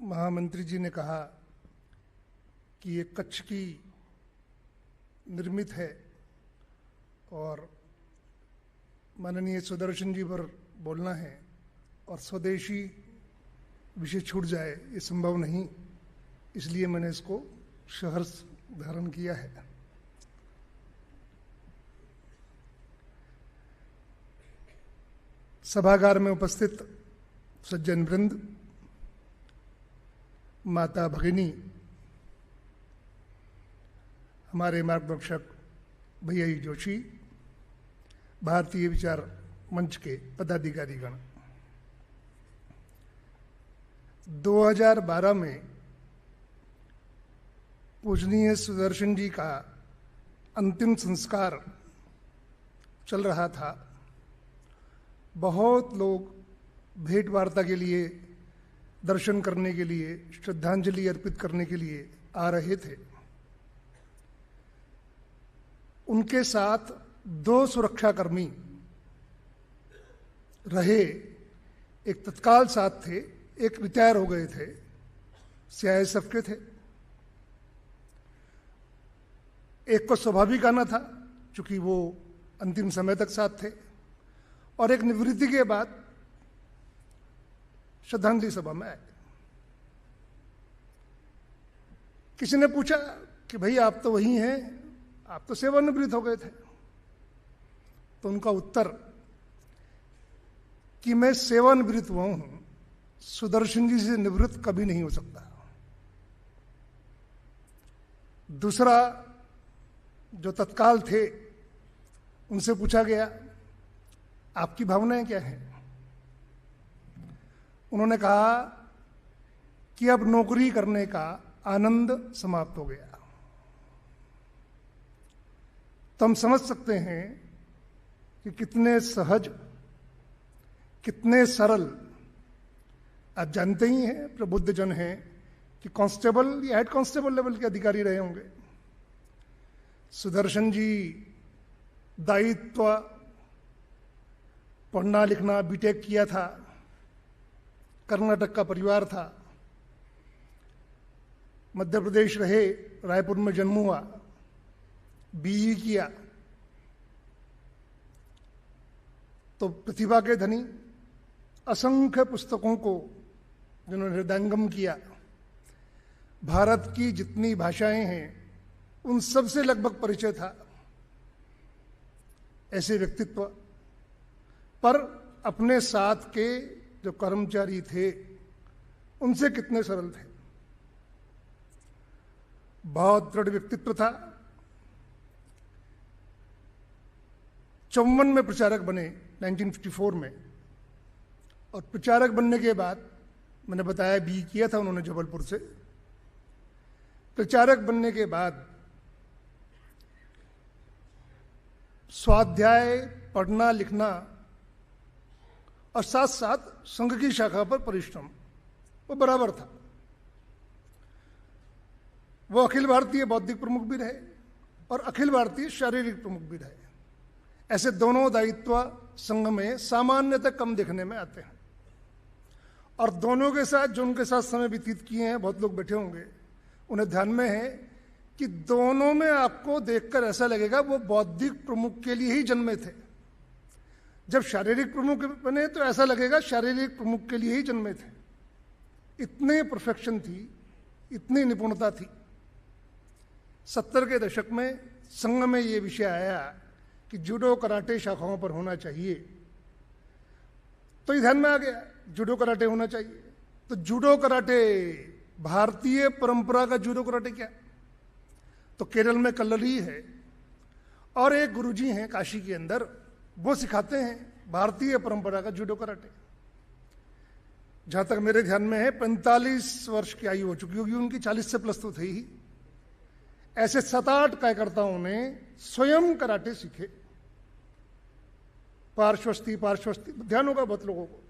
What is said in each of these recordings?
महामंत्री जी ने कहा कि ये कच्छ की निर्मित है और माननीय सुदर्शन जी पर बोलना है और स्वदेशी विषय छूट जाए ये संभव नहीं, इसलिए मैंने इसको सहर्ष धारण किया है। सभागार में उपस्थित सज्जन वृंद, माता भगिनी, हमारे मार्गदर्शक भैया जोशी, भारतीय विचार मंच के पदाधिकारीगण, 2012 में पूजनीय सुदर्शन जी का अंतिम संस्कार चल रहा था। बहुत लोग भेंट वार्ता के लिए, दर्शन करने के लिए, श्रद्धांजलि अर्पित करने के लिए आ रहे थे। उनके साथ 2 सुरक्षाकर्मी रहे, एक तत्काल साथ थे, एक रिटायर हो गए थे, सीआईएसएफ के थे। एक को स्वाभाविक आना था क्योंकि वो अंतिम समय तक साथ थे, और एक निवृत्ति के बाद श्रद्धांजलि सभा में आए। किसी ने पूछा कि भाई आप तो वही हैं, आप तो सेवानिवृत्त हो गए थे। तो उनका उत्तर कि मैं सेवानिवृत्त हुआ हूं, सुदर्शन जी से निवृत्त कभी नहीं हो सकता। दूसरा जो तत्काल थे, उनसे पूछा गया आपकी भावनाएं क्या हैं? उन्होंने कहा कि अब नौकरी करने का आनंद समाप्त हो गया। तो हम समझ सकते हैं कि कितने सहज, कितने सरल। आप जानते ही हैं, प्रबुद्ध जन हैं, कि कांस्टेबल या हेड कांस्टेबल लेवल के अधिकारी रहे होंगे। सुदर्शन जी दायित्व, पढ़ना लिखना, बीटेक किया था, कर्नाटक का परिवार था, मध्य प्रदेश रहे, रायपुर में जन्म हुआ, बीई किया, तो प्रतिभा के धनी, असंख्य पुस्तकों को जिन्होंने हृदयंगम किया, भारत की जितनी भाषाएं हैं उन सब से लगभग परिचय था। ऐसे व्यक्तित्व पर अपने साथ के जो कर्मचारी थे उनसे कितने सरल थे। बहुत दृढ़ व्यक्तित्व था। 54 में प्रचारक बने, 1954 में, और प्रचारक बनने के बाद मैंने बताया बी किया था उन्होंने जबलपुर से। प्रचारक बनने के बाद स्वाध्याय, पढ़ना लिखना और साथ साथ संघ की शाखा पर परिश्रम वो बराबर था। वो अखिल भारतीय बौद्धिक प्रमुख भी रहे और अखिल भारतीय शारीरिक प्रमुख भी रहे। ऐसे दोनों दायित्व संघ में सामान्यतः कम देखने में आते हैं। और दोनों के साथ जो उनके साथ समय व्यतीत किए हैं, बहुत लोग बैठे होंगे, उन्हें ध्यान में है कि दोनों में आपको देखकर ऐसा लगेगा वो बौद्धिक प्रमुख के लिए ही जन्मे थे। जब शारीरिक प्रमुख बने तो ऐसा लगेगा शारीरिक प्रमुख के लिए ही जन्मे थे। इतने परफेक्शन थी, इतनी निपुणता थी। 70 के दशक में संघ में ये विषय आया कि जूडो कराटे शाखाओं पर होना चाहिए, तो ये ध्यान में आ गया जूडो कराटे होना चाहिए। तो जूडो कराटे, भारतीय परंपरा का जूडो कराटे क्या? तो केरल में कल्लरी है और एक गुरुजी हैं काशी के अंदर, वो सिखाते हैं भारतीय परंपरा का जूडो कराटे। जहां तक मेरे ध्यान में है 45 वर्ष की आयु हो चुकी होगी उनकी, 40 से प्लस तो थे ही। ऐसे 7-8 कार्यकर्ताओं ने स्वयं कराटे सीखे। पार्श्वस्ती ध्यान होगा बहुत लोगों को।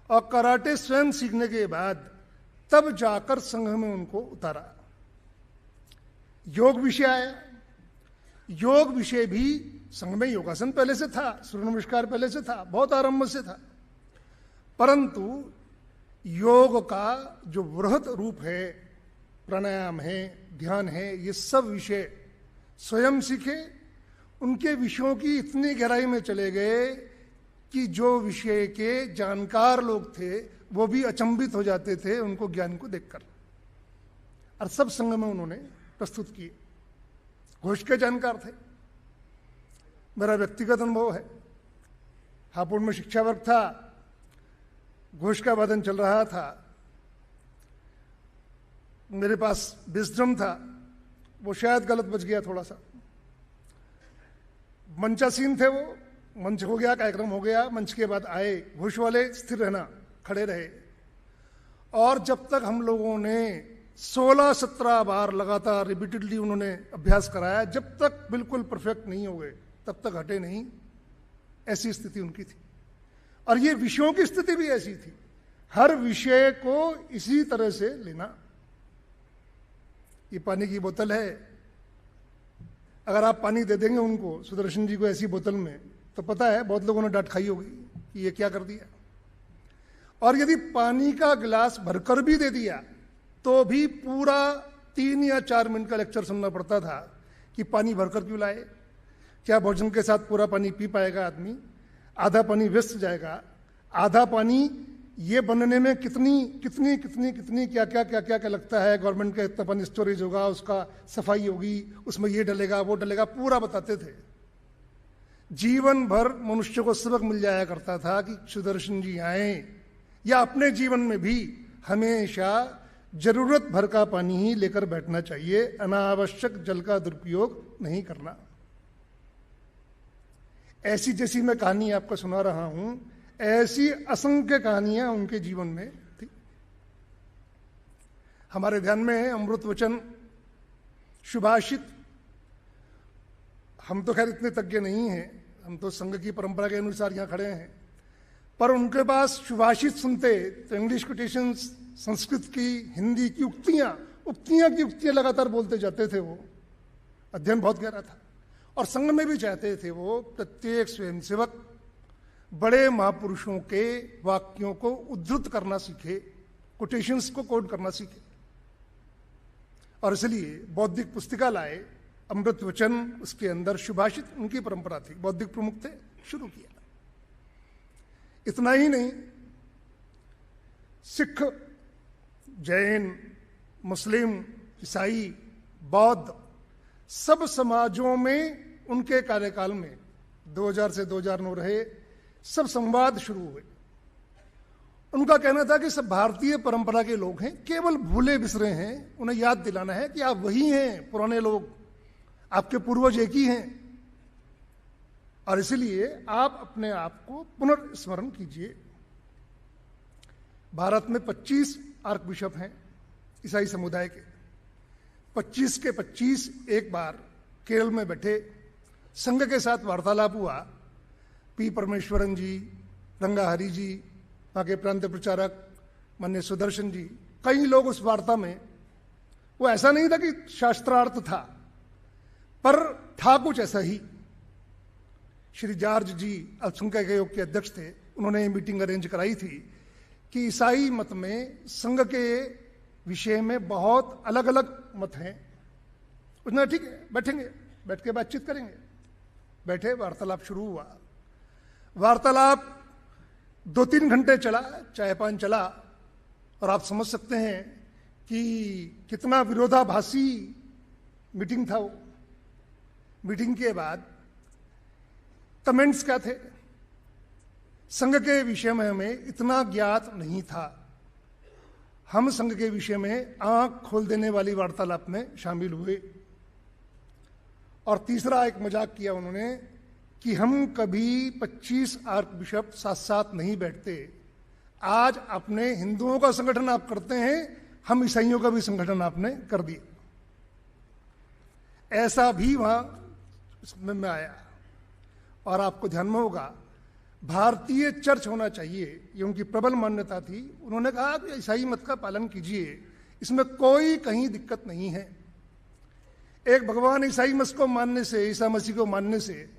और कराटे स्वयं सीखने के बाद तब जाकर संघ में उनको उतारा। योग विषय आया। योग विषय भी संघ में योगासन पहले से था, सूर्य नमस्कार पहले से था, बहुत आरंभ से था, परंतु योग का जो वृहत रूप है, प्राणायाम है, ध्यान है, ये सब विषय स्वयं सीखे, उनके विषयों की इतनी गहराई में चले गए कि जो विषय के जानकार लोग थे वो भी अचंभित हो जाते थे उनको ज्ञान को देखकर। और सब संग में उन्होंने प्रस्तुत किए। घोष के जानकार थे, मेरा व्यक्तिगत अनुभव है। हापुड़ में शिक्षा वर्ग था, घोष का वादन चल रहा था, मेरे पास विजडम था, वो शायद गलत बच गया थोड़ा सा। मंचासीन थे वो, मंच हो गया, कार्यक्रम हो गया, मंच के बाद आए घोष वाले, स्थिर रहना, खड़े रहे। और जब तक हम लोगों ने 16-17 बार लगातार रिपीटेडली उन्होंने अभ्यास कराया, जब तक बिल्कुल परफेक्ट नहीं हो गए तब तक हटे नहीं। ऐसी स्थिति उनकी थी। और ये विषयों की स्थिति भी ऐसी थी, हर विषय को इसी तरह से लेना। ये पानी की बोतल है, अगर आप पानी दे देंगे उनको, सुदर्शन जी को, ऐसी बोतल में, तो पता है बहुत लोगों ने डांट खाई होगी कि ये क्या कर दिया। और यदि पानी का गिलास भरकर भी दे दिया तो भी पूरा 3 या 4 मिनट का लेक्चर सुनना पड़ता था कि पानी भरकर क्यों लाए, क्या भोजन के साथ पूरा पानी पी पाएगा आदमी, आधा पानी व्यस्त जाएगा, आधा पानी ये बनने में कितनी क्या क्या लगता है, गवर्नमेंट का इतना पानी स्टोरेज होगा, उसका सफाई होगी, उसमें ये डलेगा वो डलेगा, पूरा बताते थे। जीवन भर मनुष्य को सबक मिल जाया करता था कि सुदर्शन जी आए, या अपने जीवन में भी हमेशा जरूरत भर का पानी ही लेकर बैठना चाहिए, अनावश्यक जल का दुरुपयोग नहीं करना। ऐसी जैसी मैं कहानी आपको सुना रहा हूं, ऐसी असंख्य कहानियां उनके जीवन में थी। हमारे ध्यान में है अमृत वचन, सुभाषित। हम तो खैर इतने तज्ञ नहीं हैं, हम तो संघ की परंपरा के अनुसार यहां खड़े हैं, पर उनके पास सुभाषित सुनते तो इंग्लिश कोटेशंस, संस्कृत की, हिंदी की उक्तियां लगातार बोलते जाते थे। वो अध्ययन बहुत गहरा था। और संघ में भी चाहते थे वो प्रत्येक स्वयंसेवक बड़े महापुरुषों के वाक्यों को उद्धृत करना सीखे, कोटेशंस को कोट करना सीखे। और इसलिए बौद्धिक पुस्तिका लाए, अमृत वचन, उसके अंदर सुभाषित, उनकी परंपरा थी, बौद्धिक प्रमुख थे, शुरू किया। इतना ही नहीं, सिख, जैन, मुस्लिम, ईसाई, बौद्ध, सब समाजों में उनके कार्यकाल में 2000 से 2009 रहे, सब संवाद शुरू हुए। उनका कहना था कि सब भारतीय परंपरा के लोग हैं, केवल भूले बिसरे हैं, उन्हें याद दिलाना है कि आप वही हैं, पुराने लोग, आपके पूर्वज एक ही हैं, और इसलिए आप अपने आप को पुनर्स्मरण कीजिए। भारत में 25 आर्क बिशप हैं ईसाई समुदाय के, 25 के 25 एक बार केरल में बैठे, संघ के साथ वार्तालाप हुआ। पी परमेश्वरन जी, रंगाहरी जी, वहाँ के प्रांत प्रचारक माननीय सुदर्शन जी, कई लोग उस वार्ता में। वो ऐसा नहीं था कि शास्त्रार्थ था, पर था कुछ ऐसा ही। श्री जॉर्ज जी अल्पसंख्यक योग के अध्यक्ष थे, उन्होंने ये मीटिंग अरेंज कराई थी कि ईसाई मत में संघ के विषय में बहुत अलग अलग मत हैं। उसने ठीक है, बैठेंगे, बैठ के बातचीत करेंगे। बैठे, वार्तालाप शुरू हुआ। वार्तालाप 2-3 घंटे चला, चाय पान चला, और आप समझ सकते हैं कि कितना विरोधाभासी मीटिंग था वो। मीटिंग के बाद कमेंट्स क्या थे? संघ के विषय में हमें इतना ज्ञात नहीं था, हम संघ के विषय में आंख खोल देने वाली वार्तालाप में शामिल हुए। और तीसरा एक मजाक किया उन्होंने कि हम कभी 25 आर्क बिशप साथ साथ नहीं बैठते, आज अपने हिंदुओं का संगठन आप करते हैं, हम ईसाइयों का भी संगठन आपने कर दिया। ऐसा भी वहां में आया। और आपको ध्यान में होगा, भारतीय चर्च होना चाहिए, ये उनकी प्रबल मान्यता थी। उन्होंने कहा कि ईसाई मत का पालन कीजिए, इसमें कोई कहीं दिक्कत नहीं है। एक भगवान ईसाई मत को मानने से, ईसा मसीह को मानने से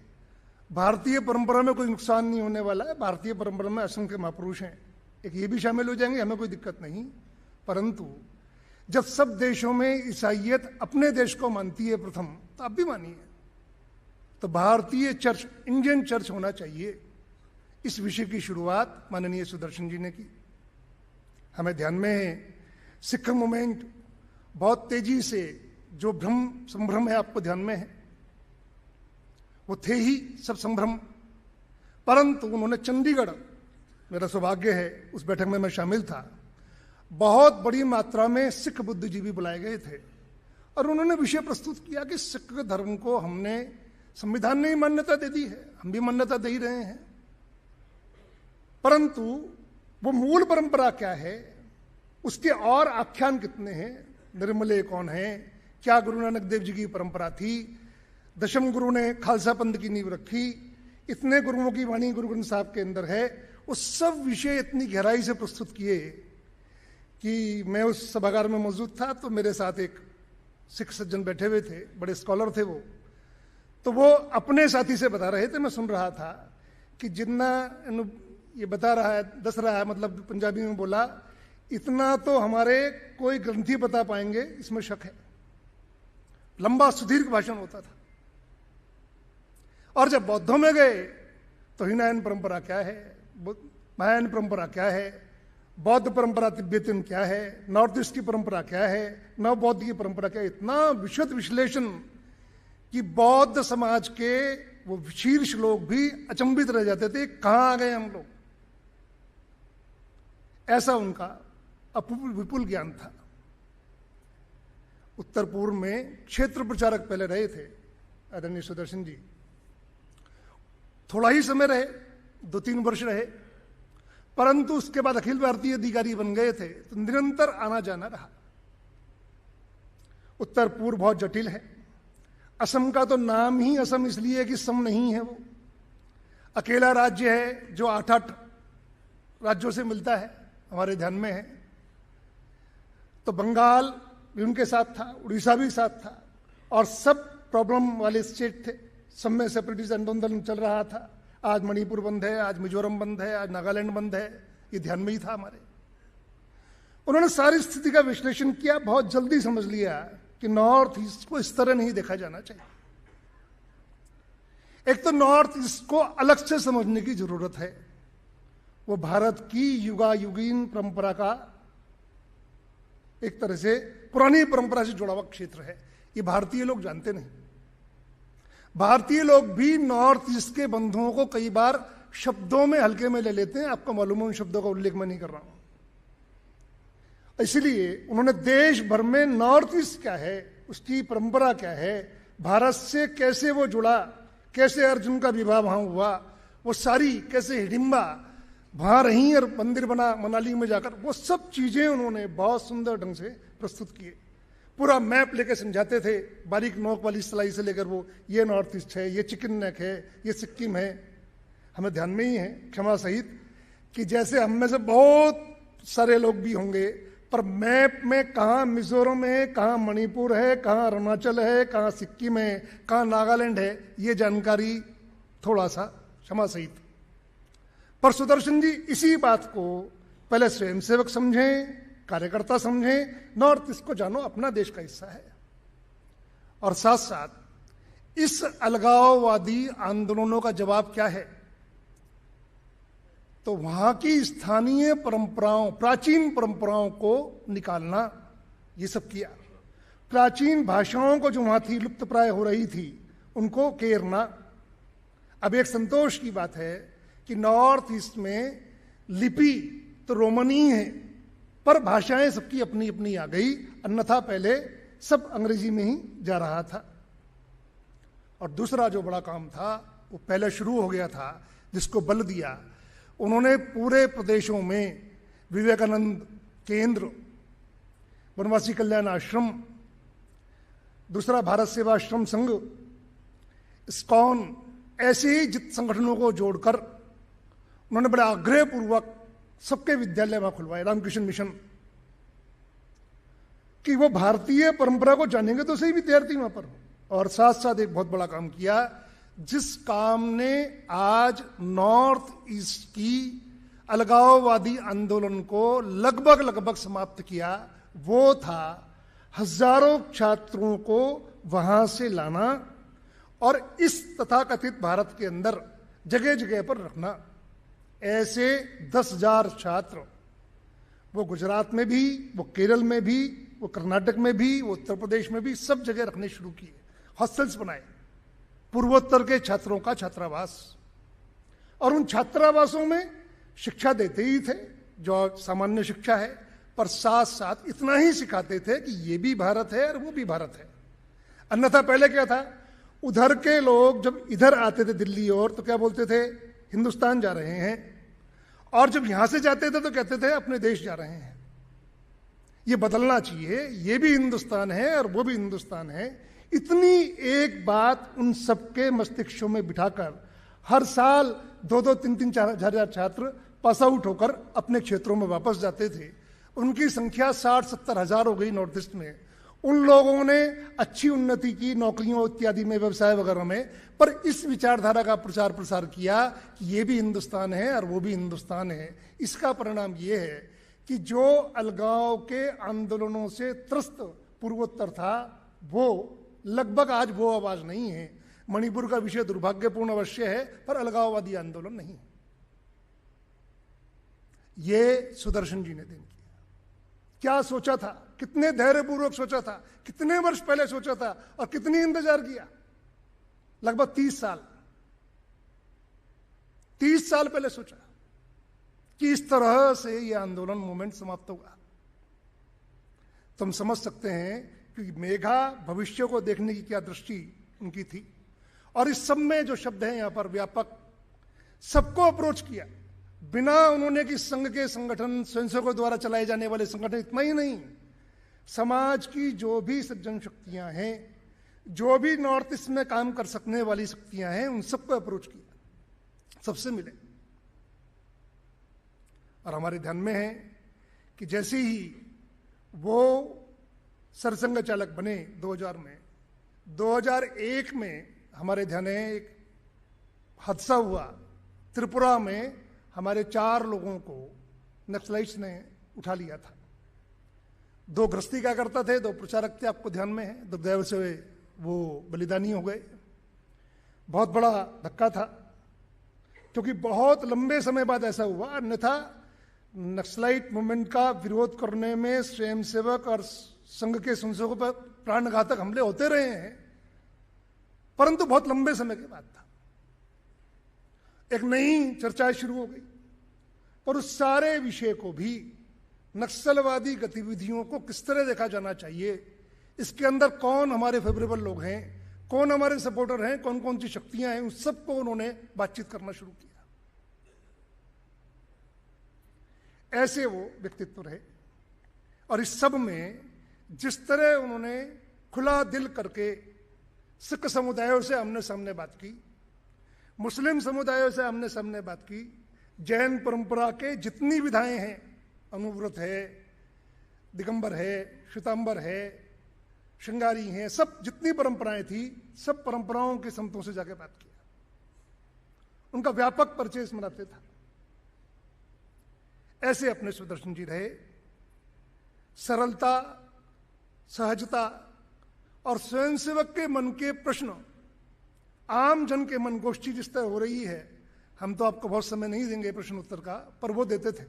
भारतीय परंपरा में कोई नुकसान नहीं होने वाला है। भारतीय परंपरा में असंख्य महापुरुष हैं, एक ये भी शामिल हो जाएंगे, हमें कोई दिक्कत नहीं। परंतु जब सब देशों में ईसाइयत अपने देश को मानती है प्रथम, तो आप भी मानिए, तो भारतीय चर्च, इंडियन चर्च होना चाहिए। इस विषय की शुरुआत माननीय सुदर्शन जी ने की। हमें ध्यान में है सिख मूवमेंट बहुत तेजी से, जो भ्रम संभ्रम है आपको ध्यान में है, वो थे ही सब संभ्रम। परंतु उन्होंने चंडीगढ़, मेरा सौभाग्य है उस बैठक में मैं शामिल था, बहुत बड़ी मात्रा में सिख बुद्धिजीवी बुलाए गए थे और उन्होंने विषय प्रस्तुत किया कि सिख धर्म को हमने, संविधान ने ही मान्यता दे दी है, हम भी मान्यता दे ही रहे हैं, परंतु वो मूल परंपरा क्या है, उसके और आख्यान कितने हैं, निर्मले कौन है, क्या गुरु नानक देव जी की परंपरा थी, दशम गुरु ने खालसा पंथ की नींव रखी, इतने गुरुओं की वाणी गुरु ग्रंथ साहब के अंदर है, वो सब विषय इतनी गहराई से प्रस्तुत किए कि मैं उस सभागार में मौजूद था, तो मेरे साथ एक सिख सज्जन बैठे हुए थे, बड़े स्कॉलर थे वो, तो वो अपने साथी से बता रहे थे, मैं सुन रहा था कि जितना ये बता रहा है, दस रहा है, मतलब पंजाबी में बोला, इतना तो हमारे कोई ग्रंथी बता पाएंगे, इसमें शक है। लंबा सुदीर्घ भाषण होता था। और जब बौद्धों में गए तो हिनायन परंपरा क्या है, महायान परंपरा क्या है, बौद्ध परंपरा तिब्बतियन क्या है, नॉर्थ ईस्ट की परंपरा क्या है, नव बौद्ध की परंपरा क्या है, इतना विशद विश्लेषण कि बौद्ध समाज के वो शीर्ष लोग भी अचंभित रह जाते थे, कहां आ गए हम लोग। ऐसा उनका विपुल ज्ञान था। उत्तर पूर्व में क्षेत्र प्रचारक पहले रहे थे आदरणीय सुदर्शन जी, थोड़ा ही समय रहे, 2-3 वर्ष रहे, परंतु उसके बाद अखिल भारतीय अधिकारी बन गए थे, तो निरंतर आना जाना रहा। उत्तर पूर्व बहुत जटिल है। असम का तो नाम ही असम इसलिए है कि सम नहीं है, वो अकेला राज्य है जो 8-8 राज्यों से मिलता है, हमारे ध्यान में है। तो बंगाल भी उनके साथ था, उड़ीसा भी साथ था, और सब प्रॉब्लम वाले स्टेट थे, सब में सेपरेटिज्म आंदोलन चल रहा था। आज मणिपुर बंद है, आज मिजोरम बंद है, आज नागालैंड बंद है, ये ध्यान में ही था हमारे। उन्होंने सारी स्थिति का विश्लेषण किया, बहुत जल्दी समझ लिया कि नॉर्थ ईस्ट को इस तरह नहीं देखा जाना चाहिए। एक तो नॉर्थ ईस्ट को अलग से समझने की जरूरत है, वो भारत की युगायुगीन परंपरा का एक तरह से पुरानी परंपरा से जुड़ा हुआ क्षेत्र है। ये भारतीय लोग जानते नहीं। भारतीय लोग भी नॉर्थ ईस्ट के बंधुओं को कई बार शब्दों में हल्के में ले लेते हैं, आपको मालूम है, उन शब्दों का उल्लेख मैं नहीं कर रहा हूं। इसलिए उन्होंने देश भर में नॉर्थ ईस्ट क्या है, उसकी परंपरा क्या है, भारत से कैसे वो जुड़ा, कैसे अर्जुन का विवाह वहां हुआ, वो सारी कैसे हिडिंबा वहां रही और मंदिर बना मनाली में जाकर, वो सब चीजें उन्होंने बहुत सुंदर ढंग से प्रस्तुत किए। पूरा मैप लेकर समझाते थे, बारीक नोक वाली सिलाई से लेकर, वो ये नॉर्थ ईस्ट है, ये चिकन नेक है, ये सिक्किम है। हमें ध्यान में ही है, क्षमा सहित, कि जैसे हम में से बहुत सारे लोग भी होंगे, पर मैप में कहाँ मिजोरम है, कहाँ मणिपुर है, कहाँ अरुणाचल है, कहाँ सिक्किम है, कहाँ नागालैंड है, ये जानकारी थोड़ा सा क्षमा सहित। पर सुदर्शन जी इसी बात को पहले स्वयंसेवक समझें, कार्यकर्ता समझें, नॉर्थ ईस्ट को जानो अपना देश का हिस्सा है, और साथ साथ इस अलगाववादी आंदोलनों का जवाब क्या है, तो वहां की स्थानीय परंपराओं, प्राचीन परंपराओं को निकालना, ये सब किया। प्राचीन भाषाओं को जो वहां थी, लुप्त प्राय हो रही थी, उनको केरना। अब एक संतोष की बात है कि नॉर्थ ईस्ट में लिपि तो रोमनी है, पर भाषाएं सबकी अपनी अपनी आ गई, अन्यथा पहले सब अंग्रेजी में ही जा रहा था। और दूसरा जो बड़ा काम था वो पहले शुरू हो गया था, जिसको बल दिया उन्होंने पूरे प्रदेशों में विवेकानंद केंद्र, वनवासी कल्याण आश्रम, दूसरा भारत सेवा आश्रम संघ, इस्कॉन, ऐसे ही जित संगठनों को जोड़कर उन्होंने बड़े आग्रह पूर्वक सबके विद्यालय वहां खुलवाए, रामकृष्ण मिशन, कि वो भारतीय परंपरा को जानेंगे तो सही विद्यार्थी वहां पर। और साथ साथ एक बहुत बड़ा काम किया, जिस काम ने आज नॉर्थ ईस्ट की अलगाववादी आंदोलन को लगभग समाप्त किया वो था हजारों छात्रों को वहां से लाना और इस तथाकथित भारत के अंदर जगह जगह पर रखना। ऐसे 10,000 छात्र वो गुजरात में भी, वो केरल में भी, वो कर्नाटक में भी, वो उत्तर प्रदेश में भी, सब जगह रखने शुरू किए। हॉस्टल्स बनाए, पूर्वोत्तर के छात्रों का छात्रावास, और उन छात्रावासों में शिक्षा देते ही थे जो सामान्य शिक्षा है, पर साथ साथ इतना ही सिखाते थे कि ये भी भारत है और वो भी भारत है। अन्यथा पहले क्या था, उधर के लोग जब इधर आते थे दिल्ली और, तो क्या बोलते थे, हिंदुस्तान जा रहे हैं, और जब यहां से जाते थे तो कहते थे अपने देश जा रहे हैं। ये बदलना चाहिए, ये भी हिंदुस्तान है और वो भी हिंदुस्तान है। इतनी एक बात उन सबके मस्तिष्कों में बिठाकर हर साल 2-2, 3-3, 4,000 छात्र पास आउट होकर अपने क्षेत्रों में वापस जाते थे। उनकी संख्या 60-70 हजार हो गई नॉर्थ ईस्ट में। उन लोगों ने अच्छी उन्नति की नौकरियों इत्यादि में, व्यवसाय वगैरह में, पर इस विचारधारा का प्रचार प्रसार किया कि ये भी हिंदुस्तान है और वो भी हिंदुस्तान है। इसका परिणाम ये है कि जो अलगाव के आंदोलनों से त्रस्त पूर्वोत्तर था वो लगभग आज वो आवाज नहीं है। मणिपुर का विषय दुर्भाग्यपूर्ण अवश्य है, पर अलगाववादी आंदोलन नहीं। ये सुदर्शन जी ने दिन किया। क्या सोचा था, कितने धैर्यपूर्वक सोचा था, कितने वर्ष पहले सोचा था और कितनी इंतजार किया। लगभग 30 साल पहले सोचा कि इस तरह से यह आंदोलन मूवमेंट समाप्त होगा। तुम समझ सकते हैं कि मेघा भविष्य को देखने की क्या दृष्टि उनकी थी। और इस सब में जो शब्द हैं यहां पर व्यापक, सबको अप्रोच किया, बिना उन्होंने कि संघ के संगठन, स्वयंसेवकों द्वारा चलाए जाने वाले संगठन, इतना ही नहीं, समाज की जो भी सज्जन शक्तियां हैं, जो भी नॉर्थ ईस्ट में काम कर सकने वाली शक्तियां हैं, उन सबको अप्रोच किया, सबसे मिले। और हमारे ध्यान में है कि जैसे ही वो सरसंघ चालक बने 2000 में, 2001 में हमारे ध्यान है एक हादसा हुआ त्रिपुरा में। हमारे 4 लोगों को नक्सलाइट्स ने उठा लिया था। 2 गृहस्थी क्या करता थे, 2 प्रचारक थे, आपको ध्यान में है। दुर्दैव से वो बलिदानी हो गए। बहुत बड़ा धक्का था, क्योंकि बहुत लंबे समय बाद ऐसा हुआ। अन्यथा नक्सलाइट मूवमेंट का विरोध करने में स्वयंसेवक और संघ के स्वयंसेवकों पर प्राणघातक हमले होते रहे हैं, परंतु बहुत लंबे समय के बाद था। एक नई चर्चा शुरू हो गई, और उस सारे विषय को भी, नक्सलवादी गतिविधियों को किस तरह देखा जाना चाहिए, इसके अंदर कौन हमारे फेवरेबल लोग हैं, कौन हमारे सपोर्टर हैं, कौन कौन सी शक्तियां हैं, उस सबको उन्होंने बातचीत करना शुरू किया। ऐसे वो व्यक्तित्व रहे। और इस सब में जिस तरह उन्होंने खुला दिल करके सिख समुदायों से आमने सामने बात की, मुस्लिम समुदायों से आमने सामने बात की, जैन परंपरा के जितनी विधाएं हैं, अनुव्रत है, दिगंबर है, श्वेतांबर है, श्रृंगारी हैं, सब जितनी परंपराएं थी, सब परंपराओं के संतों से जाके बात किया। उनका व्यापक परिचय इसमें रहते था। ऐसे अपने सुदर्शन जी रहे। सरलता, सहजता और स्वयंसेवक के मन के प्रश्न, आम जन के मन गोष्ठी जिस तरह हो रही है, हम तो आपको बहुत समय नहीं देंगे प्रश्न उत्तर का, पर वो देते थे।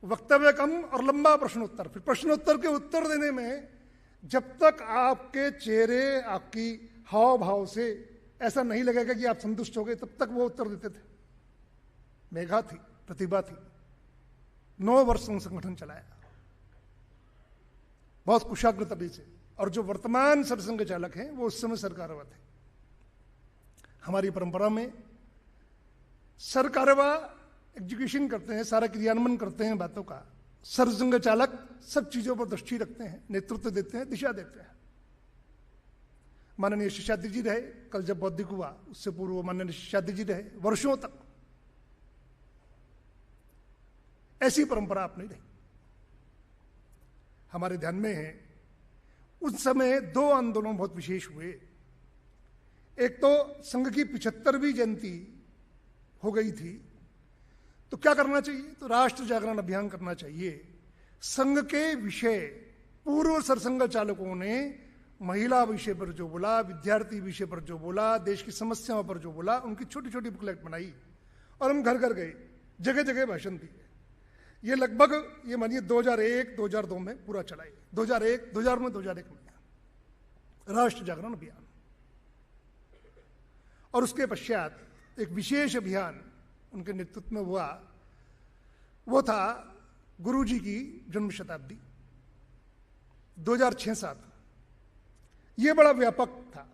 वक्तव्य कम और लंबा प्रश्न उत्तर। फिर प्रश्न उत्तर के उत्तर देने में जब तक आपके चेहरे, आपकी हाव भाव से ऐसा नहीं लगेगा कि आप संतुष्ट हो गए, तब तक वो उत्तर देते थे। मेघा थी, प्रतिभा थी। 9 वर्ष संगठन चलाया, बहुत कुशाग्र तरीके से। और जो वर्तमान सरसंघ चालक हैं वो उस समय सरकारवा थे। हमारी परंपरा में सरकारवा एग्जीक्यूशन करते हैं, सारा क्रियान्वयन करते हैं बातों का। सरसंघ चालक सब चीजों पर दृष्टि रखते हैं, नेतृत्व देते हैं, दिशा देते हैं। माननीय शेषाद्रि जी रहे, कल जब बौद्धिक हुआ उससे पूर्व माननीय शेषाद्रि जी रहे, वर्षों तक ऐसी परंपरा अपनी रही। हमारे ध्यान में है उस समय 2 आंदोलन बहुत विशेष हुए। एक तो संघ की 75वीं जयंती हो गई थी, तो क्या करना चाहिए? तो राष्ट्र जागरण अभियान करना चाहिए। संघ के विषय पूर्व सरसंघ चालकों ने महिला विषय पर जो बोला, विद्यार्थी विषय पर जो बोला, देश की समस्याओं पर जो बोला, उनकी छोटी छोटी बुकलेट बनाई और हम घर घर गए, जगह जगह भाषण दिए। ये लगभग ये मानिए 2001-2002 में पूरा चला। 2000 में 2001 में राष्ट्र जागरण अभियान। और उसके पश्चात एक विशेष अभियान उनके नेतृत्व में हुआ, वो था गुरुजी की जन्म शताब्दी 2006-07। ये बड़ा व्यापक था।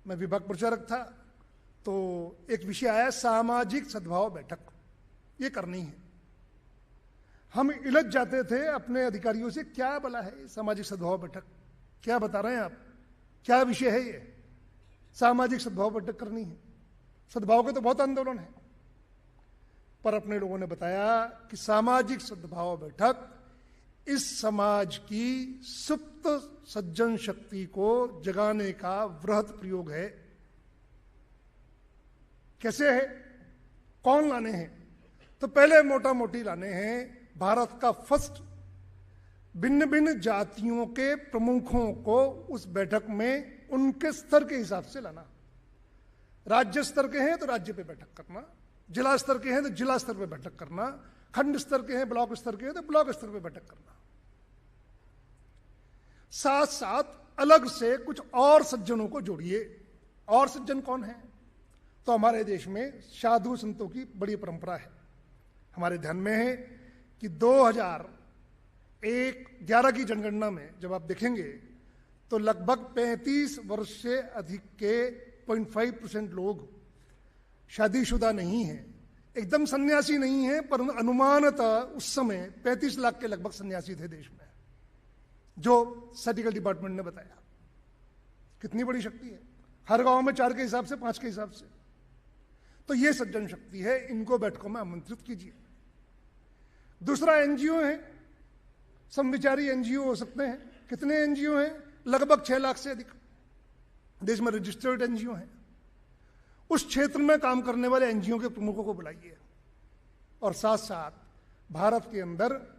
मैं विभाग प्रचारक था, तो एक विषय आया सामाजिक सद्भाव बैठक, ये करनी है। हम इलझ जाते थे अपने अधिकारियों से, क्या बोला है सामाजिक सद्भाव बैठक, क्या बता रहे हैं आप, क्या विषय है ये? सामाजिक सद्भाव बैठक करनी है। सद्भाव के तो बहुत आंदोलन है, पर अपने लोगों ने बताया कि सामाजिक सद्भाव बैठक इस समाज की सुप्त सज्जन शक्ति को जगाने का वृहत प्रयोग है। कैसे है, कौन लाने हैं? तो पहले मोटा मोटी लाने हैं भारत का फर्स्ट भिन्न भिन्न जातियों के प्रमुखों को उस बैठक में उनके स्तर के हिसाब से लाना। राज्य स्तर के हैं तो राज्य पे बैठक करना, जिला स्तर के हैं तो जिला स्तर पे बैठक करना, खंड स्तर के हैं, ब्लॉक स्तर के हैं तो ब्लॉक स्तर पे बैठक करना। साथ साथ अलग से कुछ और सज्जनों को जोड़िए। और सज्जन कौन है? तो हमारे देश में साधु संतों की बड़ी परंपरा है। हमारे ध्यान में है कि 2011 की जनगणना में जब आप देखेंगे तो लगभग 35 वर्ष से अधिक के 0.5% लोग शादीशुदा नहीं हैं, एकदम सन्यासी नहीं है, पर अनुमानतः उस समय 35 लाख के लगभग सन्यासी थे देश में, जो स्टैटिस्टिकल डिपार्टमेंट ने बताया। कितनी बड़ी शक्ति है, हर गांव में 4 के हिसाब से, 5 के हिसाब से। तो ये सज्जन शक्ति है, इनको बैठकों में आमंत्रित कीजिए। दूसरा एनजीओ है, समविचारी एनजीओ हो सकते हैं। कितने एनजीओ हैं? लगभग 6 लाख से अधिक देश में रजिस्टर्ड एनजीओ हैं। उस क्षेत्र में काम करने वाले एनजीओ के प्रमुखों को बुलाइए। और साथ साथ भारत के अंदर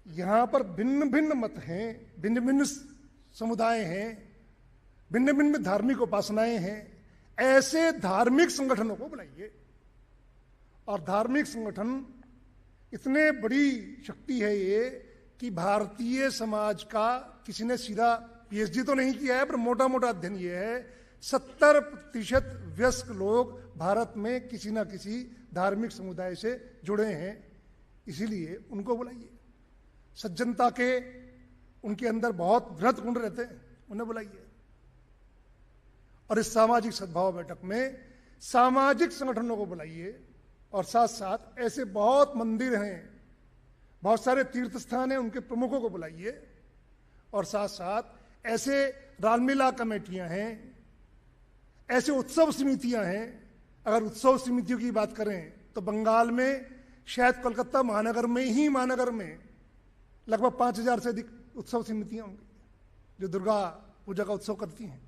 यहां पर भिन्न भिन्न मत हैं, भिन्न भिन्न समुदाय हैं, भिन्न भिन्न धार्मिक उपासनाएं हैं, ऐसे धार्मिक संगठनों को बुलाइए। और धार्मिक संगठन इतने बड़ी शक्ति है ये कि भारतीय समाज का किसी ने सीधा पीएचडी तो नहीं किया है, पर मोटा मोटा अध्ययन ये है 70% वयस्क लोग भारत में किसी ना किसी धार्मिक समुदाय से जुड़े हैं। इसीलिए उनको बुलाइए। सज्जनता के उनके अंदर बहुत वृहत गुण रहते हैं, उन्हें बुलाइए। और इस सामाजिक सद्भाव बैठक में सामाजिक संगठनों को बुलाइए। और साथ साथ ऐसे बहुत मंदिर हैं, बहुत सारे तीर्थ स्थान हैं, उनके प्रमुखों को बुलाइए। और साथ साथ ऐसे रामलीला कमेटियां हैं, ऐसे उत्सव समितियां हैं। अगर उत्सव समितियों की बात करें तो बंगाल में शायद कोलकाता महानगर में ही महानगर में लगभग 5000 से अधिक उत्सव समितियां होंगी जो दुर्गा पूजा का उत्सव करती हैं।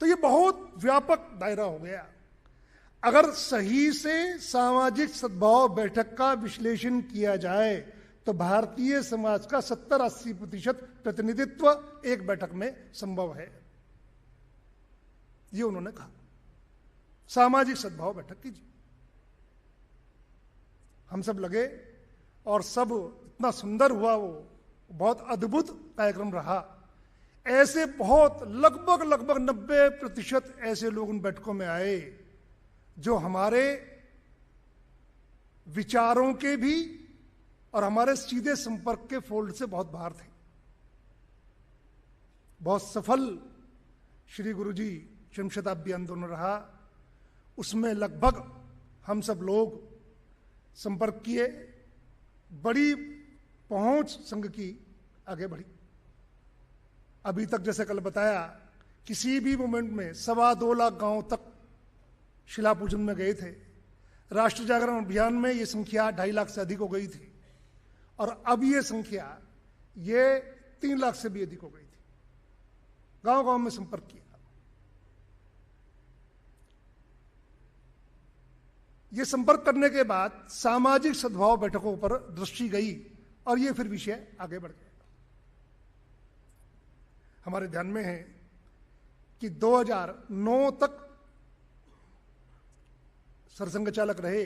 तो ये बहुत व्यापक दायरा हो गया। अगर सही से सामाजिक सद्भाव बैठक का विश्लेषण किया जाए तो भारतीय समाज का 70-80% प्रतिनिधित्व एक बैठक में संभव है। ये उन्होंने कहा। सामाजिक सद्भाव बैठक कीजिए। हम सब लगे और सब इतना सुंदर हुआ, वो बहुत अद्भुत कार्यक्रम रहा। ऐसे बहुत लगभग 90% ऐसे लोग उन बैठकों में आए जो हमारे विचारों के भी और हमारे सीधे संपर्क के फोल्ड से बहुत बाहर थे। बहुत सफल श्री गुरुजी जन्म शताब्दी आंदोलन रहा। उसमें लगभग हम सब लोग संपर्क किए, बड़ी पहुंच संघ की आगे बढ़ी। अभी तक जैसे कल बताया, किसी भी मोमेंट में 2.25 लाख गांव तक शिला पूजन में गए थे। राष्ट्र जागरण अभियान में ये संख्या 2.5 लाख से अधिक हो गई थी, और अब ये संख्या ये 3 लाख से भी अधिक हो गई थी। गांव गांव में संपर्क किया। ये संपर्क करने के बाद सामाजिक सद्भाव बैठकों पर दृष्टि गई और ये फिर विषय आगे बढ़ गया। हमारे ध्यान में है कि 2009 तक सरसंघ चालक रहे